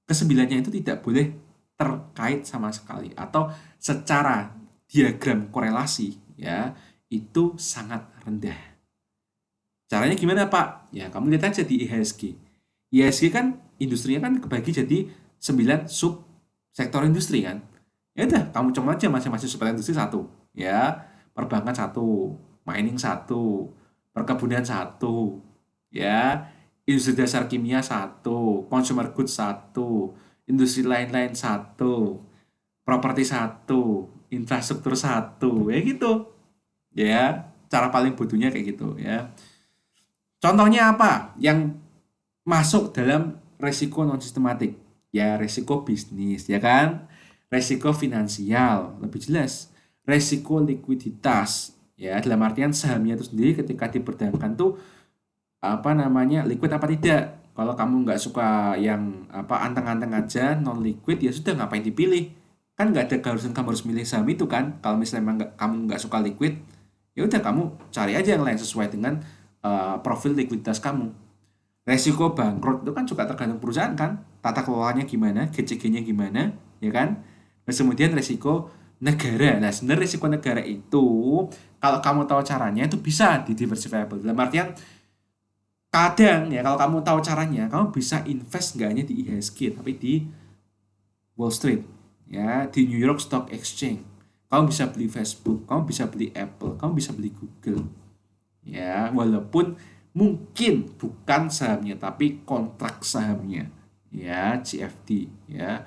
kesembilannya itu tidak boleh terkait sama sekali atau secara diagram korelasi ya itu sangat rendah. Caranya gimana Pak? Ya kamu lihat aja di IHSG. IHSG kan industrinya kan kebagi jadi 9 sub sektor industri kan. Ya udah kamu coba aja masing-masing sub industri satu ya. Perbankan satu, mining satu, perkebunan satu, ya, industri dasar kimia satu, consumer goods satu, industri lain-lain satu, properti satu, infrastruktur satu, ya gitu. Ya, cara paling bodohnya kayak gitu ya. Contohnya apa? Yang masuk dalam resiko non sistematik. Ya, resiko bisnis, ya kan? Resiko finansial, lebih jelas. Resiko likuiditas, ya, dalam artian sahamnya itu sendiri ketika diperdagangkan tuh apa namanya liquid apa tidak. Kalau kamu nggak suka yang apa anteng-anteng aja non liquid, ya sudah ngapain dipilih, kan nggak ada keharusan kamu harus milih saham itu kan. Kalau misalnya emang kamu nggak suka liquid, ya udah kamu cari aja yang lain sesuai dengan profil likuiditas kamu. Resiko bangkrut itu kan juga tergantung perusahaan kan, tata kelolanya gimana, GCG-nya gimana, ya kan. Terus kemudian resiko negara. Nah, sebenarnya resiko negara itu kalau kamu tahu caranya itu bisa di diversifiable. Dalam artian kadang ya kalau kamu tahu caranya, kamu bisa invest nggak hanya di IHSG tapi di Wall Street, ya, di New York Stock Exchange. Kamu bisa beli Facebook, kamu bisa beli Apple, kamu bisa beli Google. Ya, walaupun mungkin bukan sahamnya tapi kontrak sahamnya. Ya, CFD, ya.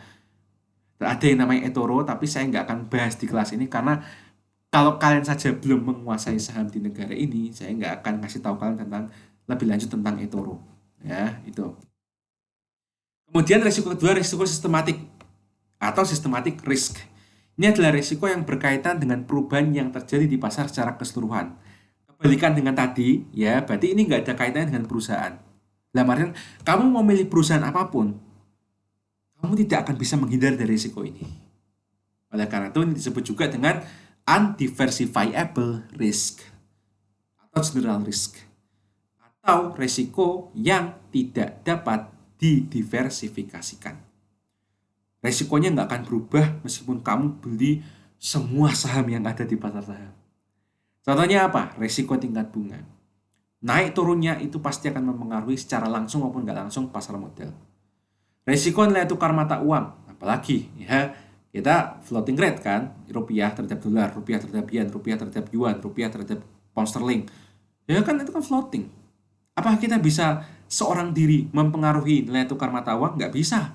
Ada yang namanya eToro tapi saya nggak akan bahas di kelas ini karena kalau kalian saja belum menguasai saham di negara ini, saya nggak akan ngasih tahu kalian tentang lebih lanjut tentang eToro. Ya, itu. Kemudian risiko kedua, risiko sistematik atau systematic risk. Ini adalah risiko yang berkaitan dengan perubahan yang terjadi di pasar secara keseluruhan. Kebalikan dengan tadi, ya, berarti ini nggak ada kaitannya dengan perusahaan. Dalam artian, kamu mau milih perusahaan apapun, kamu tidak akan bisa menghindar dari risiko ini. Oleh karena itu, ini disebut juga dengan undiversifiable risk atau general risk atau risiko yang tidak dapat didiversifikasikan. Resikonya nggak akan berubah meskipun kamu beli semua saham yang ada di pasar saham. Contohnya apa? Resiko tingkat bunga. Naik turunnya itu pasti akan mempengaruhi secara langsung maupun nggak langsung pasar modal. Resiko nilai tukar mata uang, apalagi ya kita floating rate kan, rupiah terhadap dolar, rupiah terhadap yen, rupiah terhadap yuan, rupiah terhadap pound sterling. Ya kan itu kan floating. Apakah kita bisa seorang diri mempengaruhi nilai tukar mata uang? Nggak bisa.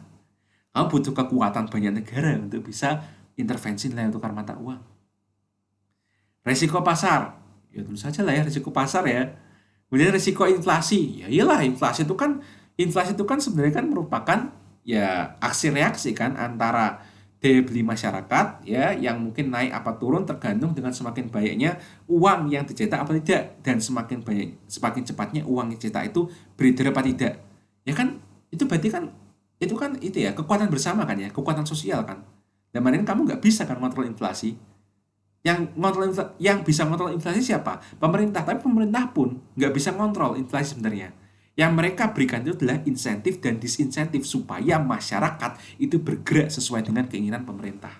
Kamu butuh kekuatan banyak negara untuk bisa intervensi nilai tukar mata uang. Resiko pasar, ya tentu saja lah ya resiko pasar ya. Kemudian resiko inflasi, ya iyalah inflasi itu kan sebenarnya kan merupakan ya aksi reaksi kan antara daya beli masyarakat ya yang mungkin naik apa turun tergantung dengan semakin banyaknya uang yang dicetak apa tidak dan semakin cepatnya uang yang dicetak itu beredar apa tidak. Ya kan itu kan itu ya kekuatan bersama kan ya kekuatan sosial kan. Dan kamu nggak bisa kan kontrol inflasi. Yang bisa ngontrol inflasi siapa? Pemerintah. Tapi pemerintah pun nggak bisa ngontrol inflasi sebenarnya. Yang mereka berikan itu adalah insentif dan disinsentif supaya masyarakat itu bergerak sesuai dengan keinginan pemerintah.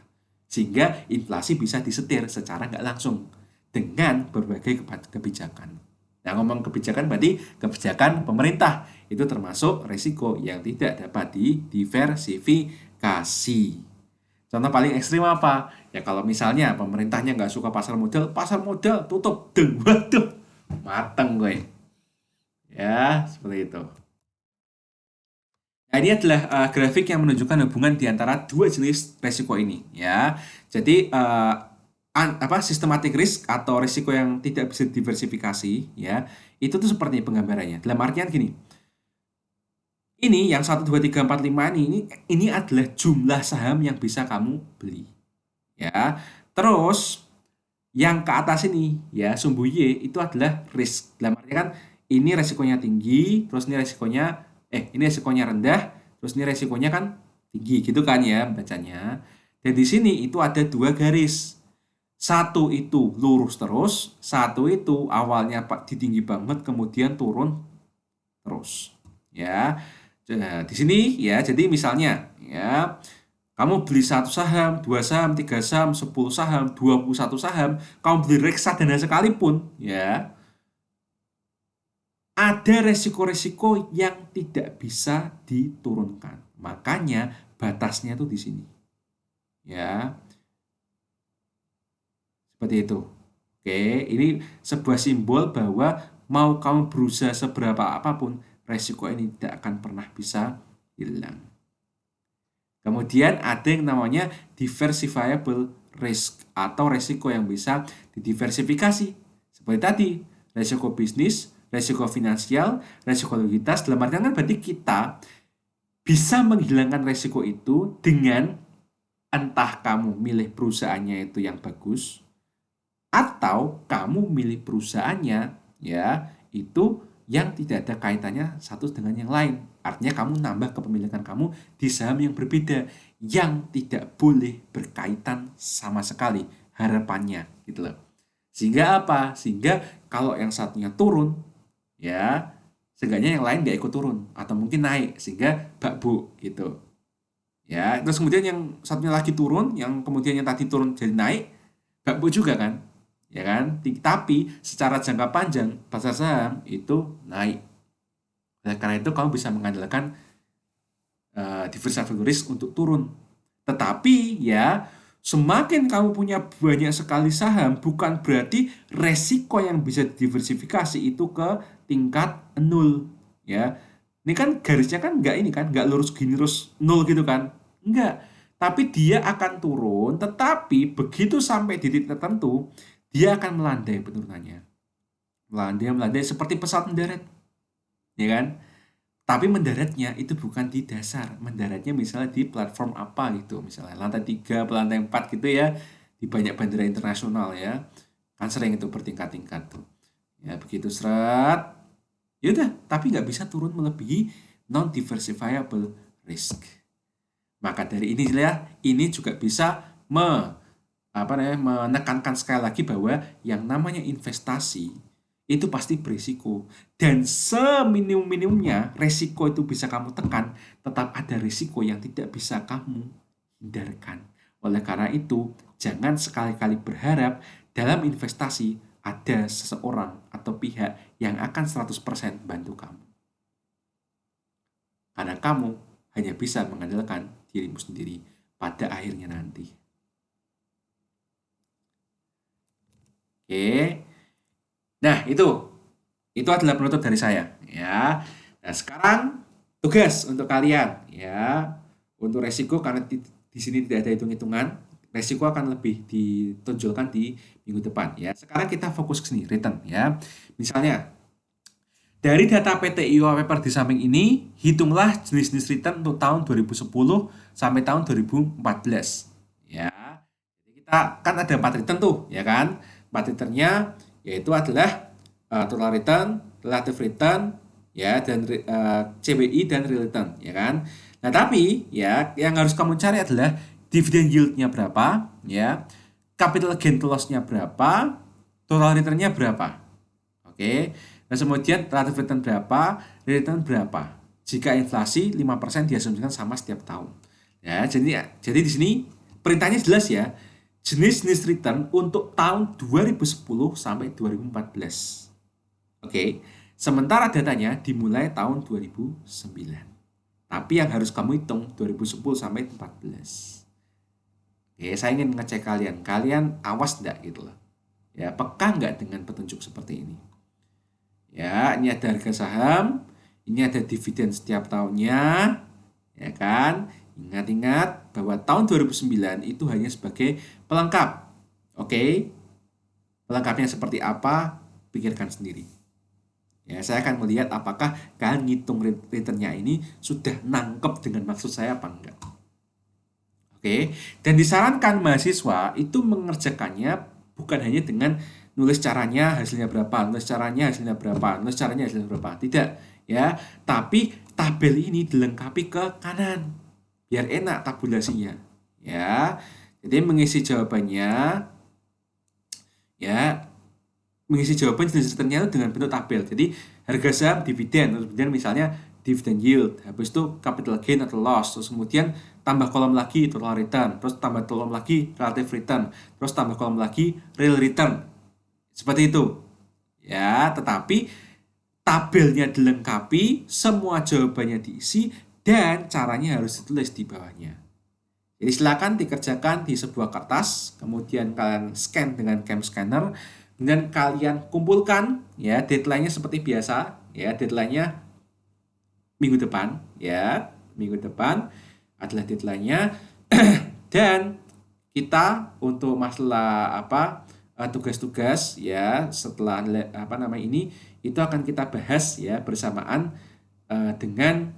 Sehingga inflasi bisa disetir secara nggak langsung dengan berbagai kebijakan. Nah, ngomong kebijakan berarti kebijakan pemerintah. Itu termasuk risiko yang tidak dapat didiversifikasi. Contoh paling ekstrim apa? Ya kalau misalnya pemerintahnya nggak suka pasar modal tutup. Deng, waduh, mateng gue. Ya, seperti itu. Nah, ini adalah grafik yang menunjukkan hubungan di antara dua jenis resiko ini, ya. Jadi systematic risk atau risiko yang tidak bisa diversifikasi, ya, itu tuh seperti penggambarannya. Dalam artian gini, ini yang 1, 2, 3, 4, 5 ini adalah jumlah saham yang bisa kamu beli, ya. Terus yang ke atas ini, ya, sumbu Y itu adalah risk. Dalam artian kan ini resikonya tinggi, terus ini resikonya rendah, terus ini resikonya kan tinggi gitu kan ya bacanya. Dan di sini itu ada dua garis. Satu itu lurus terus, satu itu awalnya di tinggi banget kemudian turun terus. Ya. Nah, di sini ya, jadi misalnya ya kamu beli satu saham, dua saham, tiga saham, 10 saham, 21 saham, kamu beli reksadana sekalipun, ya, ada resiko-resiko yang tidak bisa diturunkan. Makanya batasnya tuh di sini. Ya, seperti itu. Oke, ini sebuah simbol bahwa mau kamu berusaha seberapa apapun, resiko ini tidak akan pernah bisa hilang. Kemudian ada yang namanya diversifiable risk atau resiko yang bisa didiversifikasi. Seperti tadi, resiko bisnis, resiko finansial, resiko likuiditas. Dalam artian kan berarti kita bisa menghilangkan resiko itu dengan entah kamu milih perusahaannya itu yang bagus atau kamu milih perusahaannya ya itu yang tidak ada kaitannya satu dengan yang lain. Artinya kamu nambah kepemilikan kamu di saham yang berbeda yang tidak boleh berkaitan sama sekali harapannya gitu loh. Sehingga apa? Sehingga kalau yang satunya turun ya seenggaknya yang lain nggak ikut turun atau mungkin naik sehingga bakbu gitu. Ya, terus kemudian yang satunya lagi turun, yang kemudian yang tadi turun jadi naik, bakbu juga kan? Ya kan? Tapi secara jangka panjang pasar saham itu naik. Oleh karena itu kamu bisa mengandalkan diversified risk untuk turun. Tetapi ya semakin kamu punya banyak sekali saham bukan berarti resiko yang bisa diversifikasi itu ke tingkat nol ya. Ini kan garisnya kan nggak lurus gini terus nol gitu kan. Enggak. Tapi dia akan turun, tetapi begitu sampai di titik tertentu, dia akan melandai penurunannya. Melandai seperti pesawat mendarat. Ya kan? Tapi mendaratnya itu bukan di dasar, mendaratnya misalnya di platform apa gitu, misalnya lantai 3, lantai 4 gitu ya, di banyak bandara internasional ya, kan sering itu bertingkat-tingkat tuh. Ya begitu seret, yaudah, tapi nggak bisa turun melebihi non-diversifiable risk. Maka dari ini juga bisa menekankan sekali lagi bahwa yang namanya investasi itu pasti berisiko dan seminim-minimnya resiko itu bisa kamu tekan, tetap ada risiko yang tidak bisa kamu hindarkan. Oleh karena itu jangan sekali-kali berharap dalam investasi ada seseorang atau pihak yang akan 100% bantu kamu, karena kamu hanya bisa mengandalkan dirimu sendiri pada akhirnya nanti. Oke. Nah, itu adalah penutup dari saya, ya. Nah, sekarang tugas untuk kalian, ya. Untuk resiko karena di sini tidak ada hitung-hitungan, resiko akan lebih ditonjolkan di minggu depan, ya. Sekarang kita fokus ke sini, return, ya. Misalnya, dari data PT IOA Paper di samping ini, hitunglah jenis-jenis return untuk tahun 2010 sampai tahun 2014, ya. Jadi kita kan ada 4 return tuh, ya kan? 4 returnnya yaitu adalah total return, relative return, ya, dan CBI dan real return, ya kan. Nah tapi ya yang harus kamu cari adalah dividend yieldnya berapa, ya, capital gain to loss-nya berapa, total return-nya berapa. Oke. Dan kemudian relative return berapa, return berapa. Jika inflasi 5% diasumsikan sama setiap tahun. Ya, jadi di sini perintahnya jelas ya. Jenis-jenis return untuk tahun 2010 sampai 2014. Oke. Sementara datanya dimulai tahun 2009. Tapi yang harus kamu hitung 2010 sampai 2014. Oke, saya ingin ngecek kalian awas enggak gitu loh. Ya, peka enggak dengan petunjuk seperti ini? Ya, ini ada harga saham, ini ada dividen setiap tahunnya, ya kan? Ingat-ingat bahwa tahun 2009 itu hanya sebagai pelengkap. Oke? Pelengkapnya seperti apa? Pikirkan sendiri. Ya, saya akan melihat apakah kalian ngitung returnnya ini sudah nangkep dengan maksud saya apa enggak. Oke, dan disarankan mahasiswa itu mengerjakannya bukan hanya dengan nulis caranya hasilnya berapa, nulis caranya hasilnya berapa, nulis caranya hasilnya berapa. Tidak, ya. Tapi tabel ini dilengkapi ke kanan biar enak tabulasinya, ya. Jadi mengisi jawabannya ya mengisi jawaban jenis returnnya itu dengan bentuk tabel. Jadi harga saham dividen, kemudian misalnya dividend yield, habis itu capital gain atau loss, terus kemudian tambah kolom lagi total return, terus tambah kolom lagi relative return, terus tambah kolom lagi real return. Seperti itu. Ya, tetapi tabelnya dilengkapi, semua jawabannya diisi, dan caranya harus ditulis di bawahnya. Jadi silakan dikerjakan di sebuah kertas, kemudian kalian scan dengan cam scanner, kemudian kalian kumpulkan, ya deadline-nya seperti biasa, ya deadline-nya minggu depan, ya minggu depan adalah deadline-nya. Dan kita untuk masalah tugas-tugas ya setelah ini itu akan kita bahas ya bersamaan dengan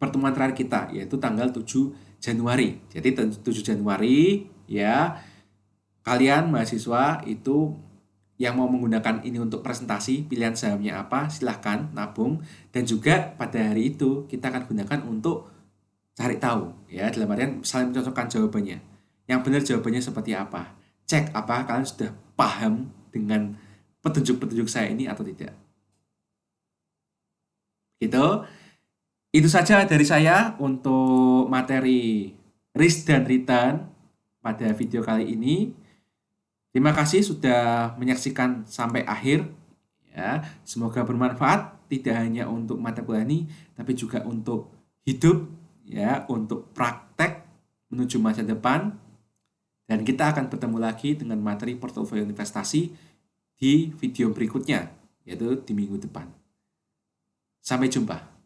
pertemuan terakhir kita yaitu tanggal 7 Januari. Jadi 7 Januari ya kalian mahasiswa itu yang mau menggunakan ini untuk presentasi, pilihan sahamnya apa, silahkan nabung. Dan juga pada hari itu kita akan gunakan untuk cari tahu, ya dalam artian saling mencocokkan jawabannya. Yang benar jawabannya seperti apa. Cek apa kalian sudah paham dengan petunjuk-petunjuk saya ini atau tidak. Gitu. Itu saja dari saya untuk materi risk dan return pada video kali ini. Terima kasih sudah menyaksikan sampai akhir. Ya, semoga bermanfaat tidak hanya untuk mata kuliah ini, tapi juga untuk hidup, ya, untuk praktek menuju masa depan. Dan kita akan bertemu lagi dengan materi portofolio investasi di video berikutnya, yaitu di minggu depan. Sampai jumpa.